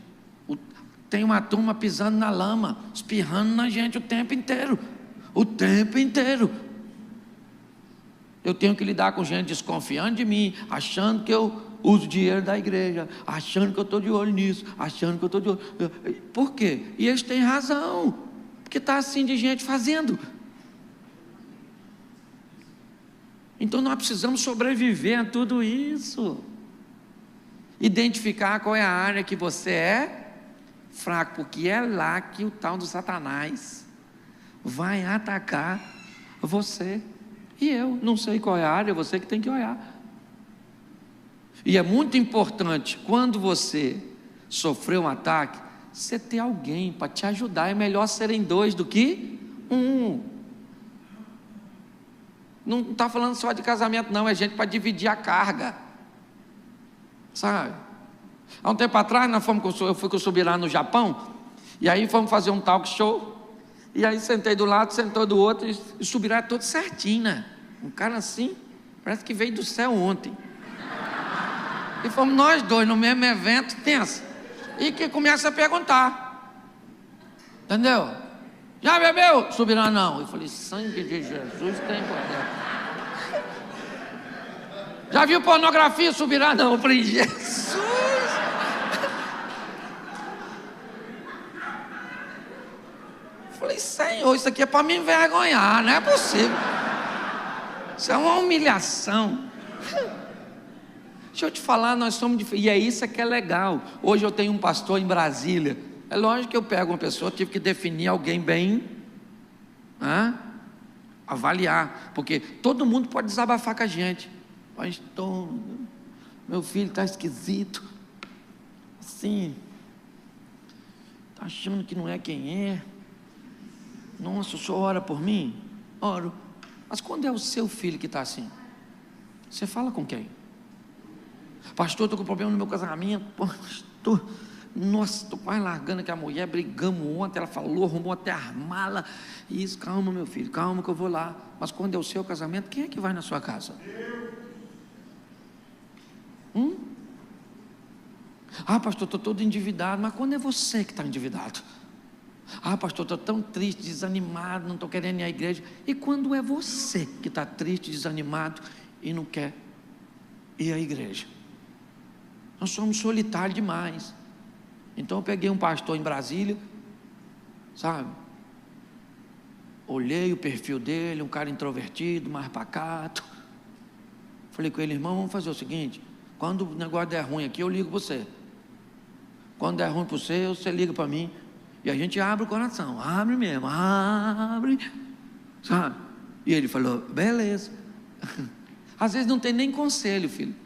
Tem uma turma pisando na lama, espirrando na gente o tempo inteiro. O tempo inteiro. Eu tenho que lidar com gente desconfiando de mim, achando que eu uso dinheiro da igreja, achando que eu estou de olho nisso, achando que eu estou de olho. Por quê? E eles têm razão, porque está assim de gente fazendo. Então nós precisamos sobreviver a tudo isso. Identificar qual é a área que você é fraco, porque é lá que o tal do Satanás vai atacar você. E eu não sei qual é a área, você que tem que olhar. E é muito importante, quando você sofreu um ataque, você ter alguém para te ajudar. É melhor serem dois do que um. Não está falando só de casamento não, é gente para dividir a carga, sabe? Há um tempo atrás eu fui com o Subirá no Japão, e aí fomos fazer um talk show, e aí sentei do lado, sentou do outro, e o Subirá é todo certinho, né? Um cara assim, parece que veio do céu ontem. E fomos nós dois no mesmo evento, tenso, e que começa a perguntar, entendeu? Já bebeu? Subirá não. Eu falei: sangue de Jesus tem poder. Já viu pornografia? Subirá não. Eu falei: Jesus. Eu falei: Senhor, isso aqui é para me envergonhar, não é possível. Isso é uma humilhação. Deixa eu te falar, nós somos diferentes. E é isso que é legal. Hoje eu tenho um pastor em Brasília. É lógico que eu pego uma pessoa, tive que definir alguém bem, avaliar, porque todo mundo pode desabafar com a gente. Pastor, meu filho está esquisito, assim, está achando que não é quem é. Nossa, o senhor ora por mim? Oro. Mas quando é o seu filho que está assim, você fala com quem? Pastor, estou com problema no meu casamento. Pastor, nossa, estou quase largando que a mulher, brigamos ontem, ela falou, arrumou até a mala. Isso, calma meu filho, calma que eu vou lá. Mas quando é o seu casamento, quem é que vai na sua casa? Ah, pastor, estou todo endividado. Mas quando é você que está endividado? Ah, pastor, estou tão triste, desanimado, não estou querendo ir à igreja. E quando é você que está triste, desanimado e não quer ir à igreja? Nós somos solitários demais. Então eu peguei um pastor em Brasília, sabe? Olhei o perfil dele, um cara introvertido, mais pacato. Falei com ele: irmão, vamos fazer o seguinte, quando o negócio der ruim aqui, eu ligo para você. Quando der ruim para você liga para mim. E a gente abre o coração, abre mesmo, abre, sabe? E ele falou: beleza. Às vezes não tem nem conselho, filho.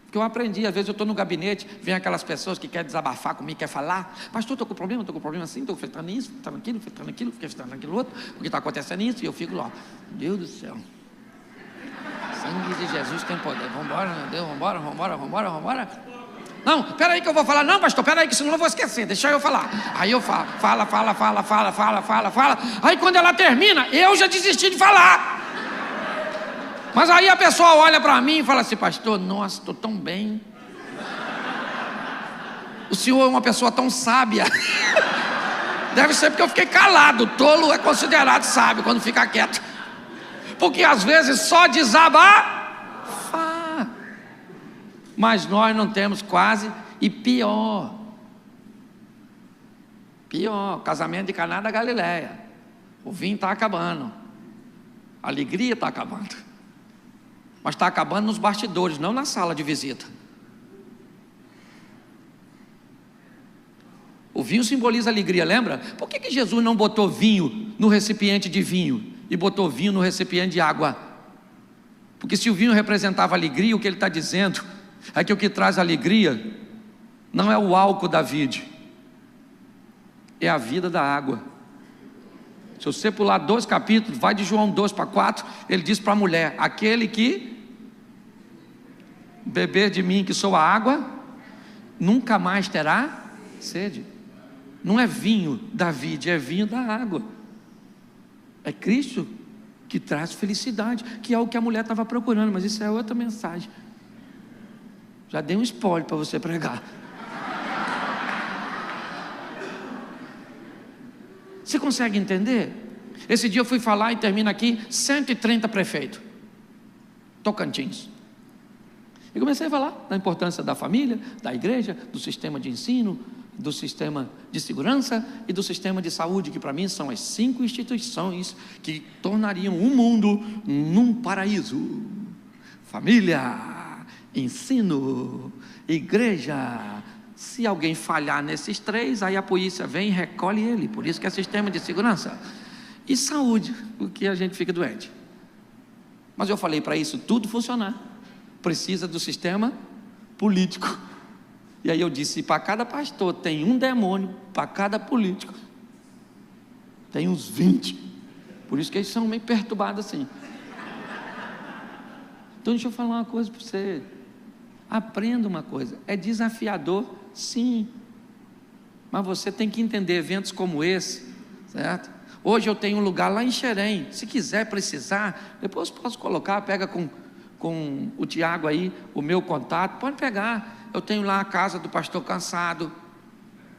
Porque eu aprendi, às vezes eu estou no gabinete, vem aquelas pessoas que querem desabafar comigo, querem falar: pastor, estou com problema assim, estou enfrentando isso, enfrentando aquilo, enfrentando aquilo outro, porque está acontecendo isso, e eu fico lá: Deus do céu, sangue de Jesus tem poder, vamos embora, meu Deus, vamos embora. Não, peraí que eu vou falar. Não, pastor, peraí que senão eu vou esquecer, deixa eu falar. Aí eu falo, fala. Aí quando ela termina, eu já desisti de falar. Mas aí a pessoa olha para mim e fala assim: pastor, nossa, estou tão bem. O senhor é uma pessoa tão sábia. Deve ser porque eu fiquei calado. Tolo é considerado sábio quando fica quieto. Porque às vezes só desaba Mas nós não temos quase, e pior, casamento de Caná da Galileia, o vinho está acabando, a alegria está acabando, mas está acabando nos bastidores, não na sala de visita. O vinho simboliza alegria, lembra? Por que Jesus não botou vinho no recipiente de vinho e botou vinho no recipiente de água? Porque se o vinho representava alegria, o que ele está dizendo é que o que traz alegria não é o álcool da vide, é a vida da água. Se você pular 2 capítulos, vai de João 2 para 4, ele diz para a mulher: aquele que beber de mim, que sou a água, nunca mais terá sede. Não é vinho da vide, é vinho da água. É Cristo que traz felicidade, que é o que a mulher estava procurando, mas isso é outra mensagem. Já dei um spoiler para você pregar. Você consegue entender? Esse dia eu fui falar, e termina aqui, 130 prefeitos, Tocantins. E comecei a falar da importância da família, da igreja, do sistema de ensino, do sistema de segurança e do sistema de saúde, que para mim são as 5 instituições que tornariam o mundo num paraíso. Família, ensino, igreja. Se alguém falhar nesses 3, aí a polícia vem e recolhe ele. Por isso que é sistema de segurança. E saúde, porque a gente fica doente. Mas eu falei, para isso tudo funcionar, precisa do sistema político. E aí eu disse, para cada pastor tem um demônio, para cada político tem uns 20. Por isso que eles são meio perturbados assim. Então deixa eu falar uma coisa para você. Aprenda uma coisa, é desafiador, sim, mas você tem que entender eventos como esse, certo? Hoje eu tenho um lugar lá em Xerém, se quiser, precisar, depois posso colocar, pega com o Tiago aí, o meu contato, pode pegar. Eu tenho lá a casa do pastor Cansado,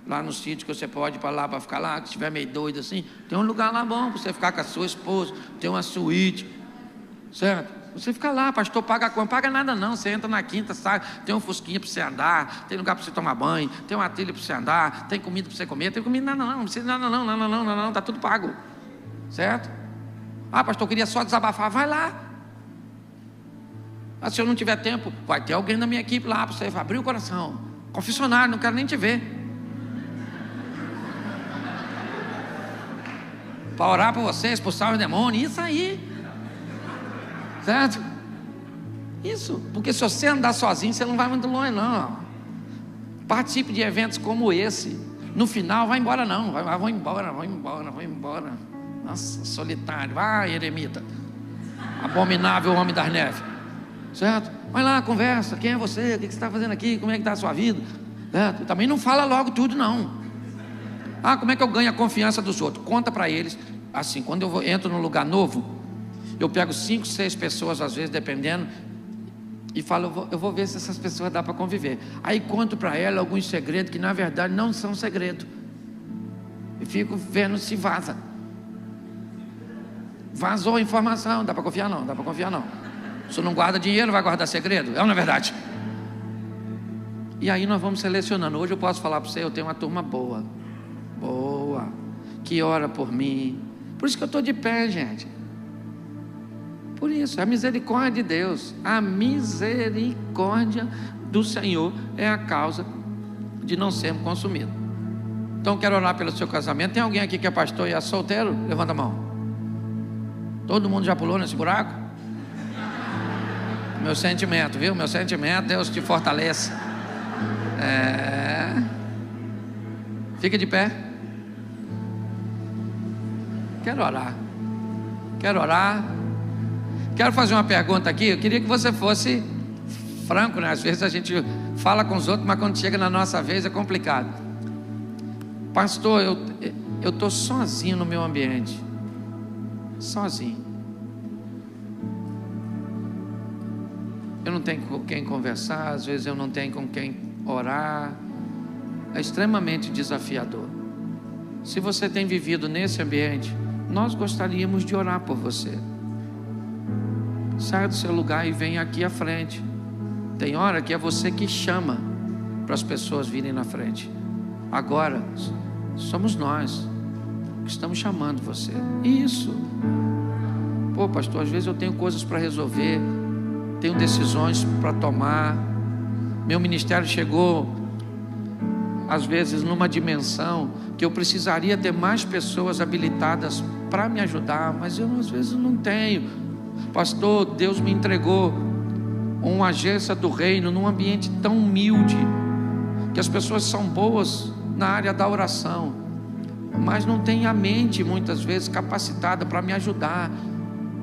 lá no sítio, que você pode ir para lá, para ficar lá, se estiver meio doido assim, tem um lugar lá bom, para você ficar com a sua esposa, tem uma suíte, certo? Você fica lá, pastor, paga quanto? Paga nada não, você entra na quinta, sai, tem um fusquinha para você andar, tem lugar para você tomar banho, tem uma trilha para você andar, tem comida para você comer, tem comida, não precisa, não, está tudo pago, certo? Ah, pastor, eu queria só desabafar, vai lá. Ah, se eu não tiver tempo, vai ter alguém da minha equipe lá para você abrir o coração, confessionário, não quero nem te ver, para orar por você, expulsar os demônios, isso aí. Certo? Isso, porque se você andar sozinho, você não vai muito longe não. Participe de eventos como esse. No final, vai embora não, vou embora. Nossa, solitário, vai eremita, abominável homem das neves, certo? Vai lá, conversa, quem é você, o que você está fazendo aqui, como é que está a sua vida, certo? Também não fala logo tudo não. Ah, como é que eu ganho a confiança dos outros? Conta para eles, assim, quando eu entro num lugar novo, eu pego 5, 6 pessoas, às vezes, dependendo, e falo, eu vou ver se essas pessoas dá para conviver. Aí conto para ela alguns segredos que na verdade não são segredo. E fico vendo se vaza. Vazou a informação, dá para confiar não, dá para confiar não. Se não guarda dinheiro, vai guardar segredo? É ou não é verdade? E aí nós vamos selecionando. Hoje eu posso falar para você, eu tenho uma turma boa, que ora por mim. Por isso que eu estou de pé, gente. Por isso, a misericórdia de Deus, a misericórdia do Senhor é a causa de não sermos consumidos. Então quero orar pelo seu casamento. Tem alguém aqui que é pastor e é solteiro? Levanta a mão. Todo mundo já pulou nesse buraco? Meu sentimento, viu? Meu sentimento, Deus te fortaleça. Fica de pé. Quero orar. Quero fazer uma pergunta aqui. Eu queria que você fosse franco, né? Às vezes a gente fala com os outros, mas quando chega na nossa vez é complicado. Pastor, eu estou sozinho no meu ambiente. Sozinho. Eu não tenho com quem conversar, às vezes eu não tenho com quem orar. É extremamente desafiador. Se você tem vivido nesse ambiente, nós gostaríamos de orar por você. saia do seu lugar e venha aqui à frente. Tem hora que é você que chama para as pessoas virem na frente. Agora somos nós que estamos chamando você. Isso. Pô, pastor, às vezes eu tenho coisas para resolver, tenho decisões para tomar. Meu ministério chegou às vezes numa dimensão que eu precisaria ter mais pessoas habilitadas para me ajudar, mas eu às vezes não tenho. Pastor, Deus me entregou uma agência do reino num ambiente tão humilde, que as pessoas são boas na área da oração, mas não tem a mente muitas vezes capacitada para me ajudar.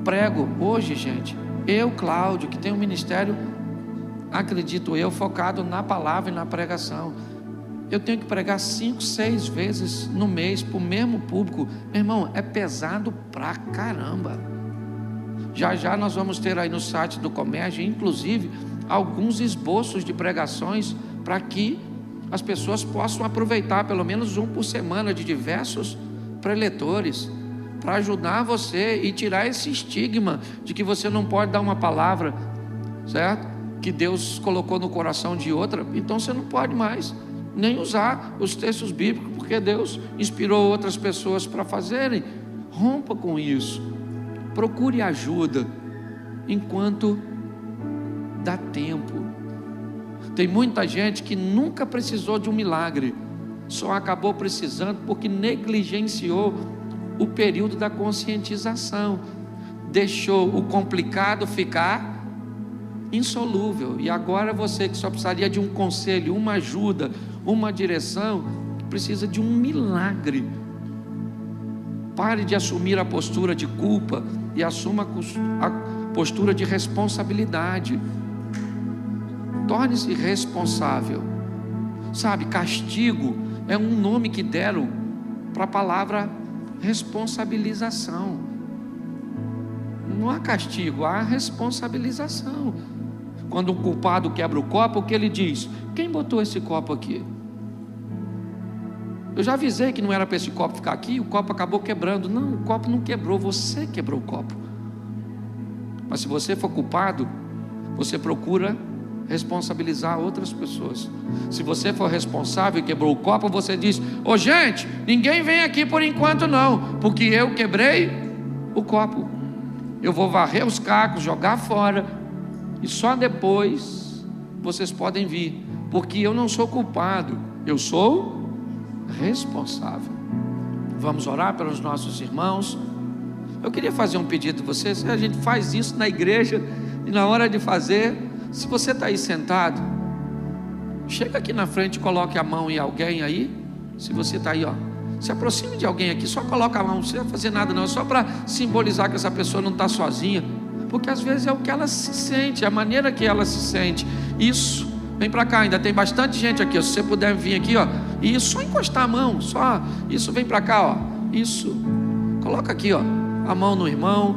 Prego hoje, gente, eu, Cláudio, que tem um ministério, acredito eu, focado na palavra e na pregação, eu tenho que pregar 5, 6 vezes no mês para o mesmo público. Meu irmão, é pesado pra caramba. Já nós vamos ter aí no site do Comércio, inclusive, alguns esboços de pregações para que as pessoas possam aproveitar pelo menos um por semana de diversos preletores, para ajudar você e tirar esse estigma de que você não pode dar uma palavra, certo? Que Deus colocou no coração de outra, então você não pode mais nem usar os textos bíblicos, porque Deus inspirou outras pessoas para fazerem. Rompa com isso, procure ajuda enquanto dá tempo. Tem muita gente que nunca precisou de um milagre, só acabou precisando porque negligenciou o período da conscientização, deixou o complicado ficar insolúvel, e agora você que só precisaria de um conselho, uma ajuda, uma direção, precisa de um milagre. Pare de assumir a postura de culpa e assuma a postura de responsabilidade. Torne-se responsável. Sabe, castigo é um nome que deram para a palavra responsabilização. Não há castigo, há responsabilização. Quando um culpado quebra o copo, o que ele diz? Quem botou esse copo aqui? Eu já avisei que não era para esse copo ficar aqui, o copo acabou quebrando. Não, o copo não quebrou, você quebrou o copo. Mas se você for culpado, você procura responsabilizar outras pessoas. Se você for responsável e quebrou o copo, você diz: ô gente, ninguém vem aqui por enquanto não, porque eu quebrei o copo. Eu vou varrer os cacos, jogar fora, e só depois vocês podem vir, porque eu não sou culpado, eu sou responsável. Vamos orar pelos nossos irmãos. Eu queria fazer um pedido de vocês. A gente faz isso na igreja, e na hora de fazer, se você está aí sentado, chega aqui na frente e coloque a mão em alguém aí. Se você está aí, ó, se aproxime de alguém aqui, só coloca a mão, não precisa fazer nada não, só para simbolizar que essa pessoa não está sozinha, porque às vezes é o que ela se sente, a maneira que ela se sente. Isso, vem para cá, ainda tem bastante gente aqui, ó. Se você puder vir aqui, ó, e só encostar a mão, só, isso, vem para cá, ó, isso, coloca aqui, ó, a mão no irmão,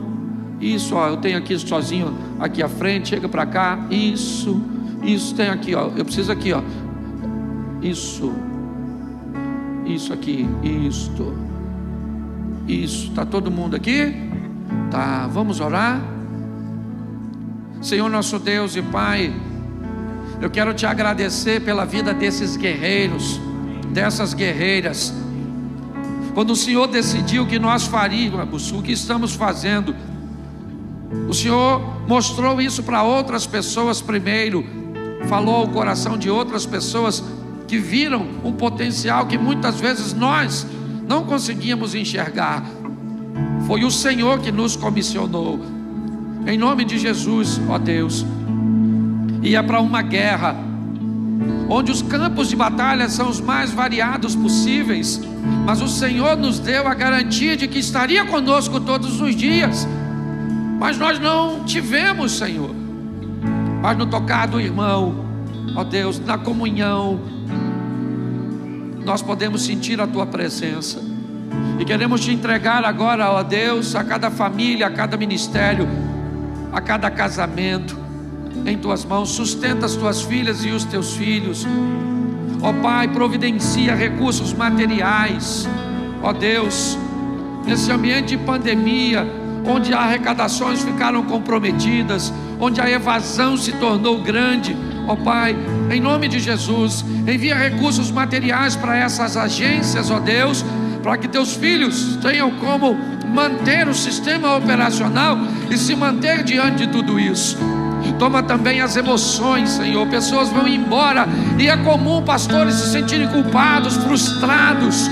isso, ó, eu tenho aqui sozinho, aqui à frente, chega para cá, isso, tem aqui, ó, eu preciso aqui, ó, isso aqui, isso, tá todo mundo aqui? Tá, vamos orar? Senhor nosso Deus e Pai, eu quero te agradecer pela vida desses guerreiros, dessas guerreiras. Quando o Senhor decidiu que nós faríamos o que estamos fazendo, o Senhor mostrou isso para outras pessoas primeiro, falou ao coração de outras pessoas que viram um potencial que muitas vezes nós não conseguíamos enxergar. Foi o Senhor que nos comissionou, em nome de Jesus, ó Deus. E é para uma guerra onde os campos de batalha são os mais variados possíveis, mas o Senhor nos deu a garantia de que estaria conosco todos os dias. Mas nós não tivemos, Senhor. Mas no tocar do irmão, ó Deus, na comunhão, nós podemos sentir a Tua presença. E queremos Te entregar agora, ó Deus, a cada família, a cada ministério, a cada casamento, em Tuas mãos. Sustenta as Tuas filhas e os Teus filhos. Ó Pai, providencia recursos materiais, ó Deus, nesse ambiente de pandemia, onde as arrecadações ficaram comprometidas, onde a evasão se tornou grande. Ó Pai, em nome de Jesus, envia recursos materiais para essas agências, ó Deus, para que teus filhos tenham como manter o sistema operacional e se manter diante de tudo isso. Toma também as emoções, Senhor. Pessoas vão embora e é comum pastores se sentirem culpados, frustrados,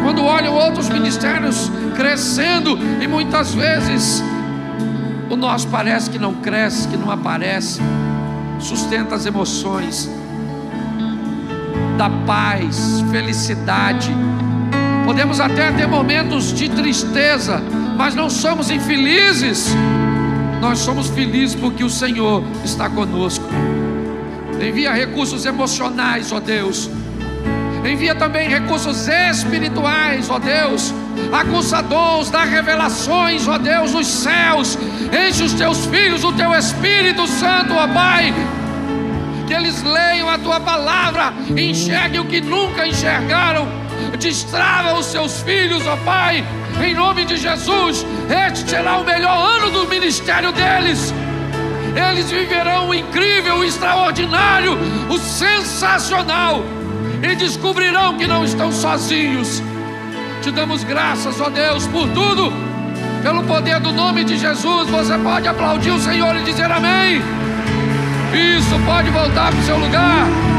quando olham outros ministérios crescendo e muitas vezes o nosso parece que não cresce, que não aparece. Sustenta as emoções, dá paz, felicidade. Podemos até ter momentos de tristeza, mas não somos infelizes. Nós somos felizes porque o Senhor está conosco. Envia recursos emocionais, ó Deus. Envia também recursos espirituais, ó Deus. Aguça dons, dá revelações, ó Deus, nos céus. Enche os teus filhos, o teu Espírito Santo, ó Pai. Que eles leiam a tua palavra, enxerguem o que nunca enxergaram. Destrava os seus filhos, ó Pai, em nome de Jesus. Este será o melhor ano do ministério deles. Eles viverão o incrível, o extraordinário, o sensacional, e descobrirão que não estão sozinhos. Te damos graças, ó Deus, por tudo, pelo poder do nome de Jesus. Você pode aplaudir o Senhor e dizer amém. Isso, pode voltar para o seu lugar.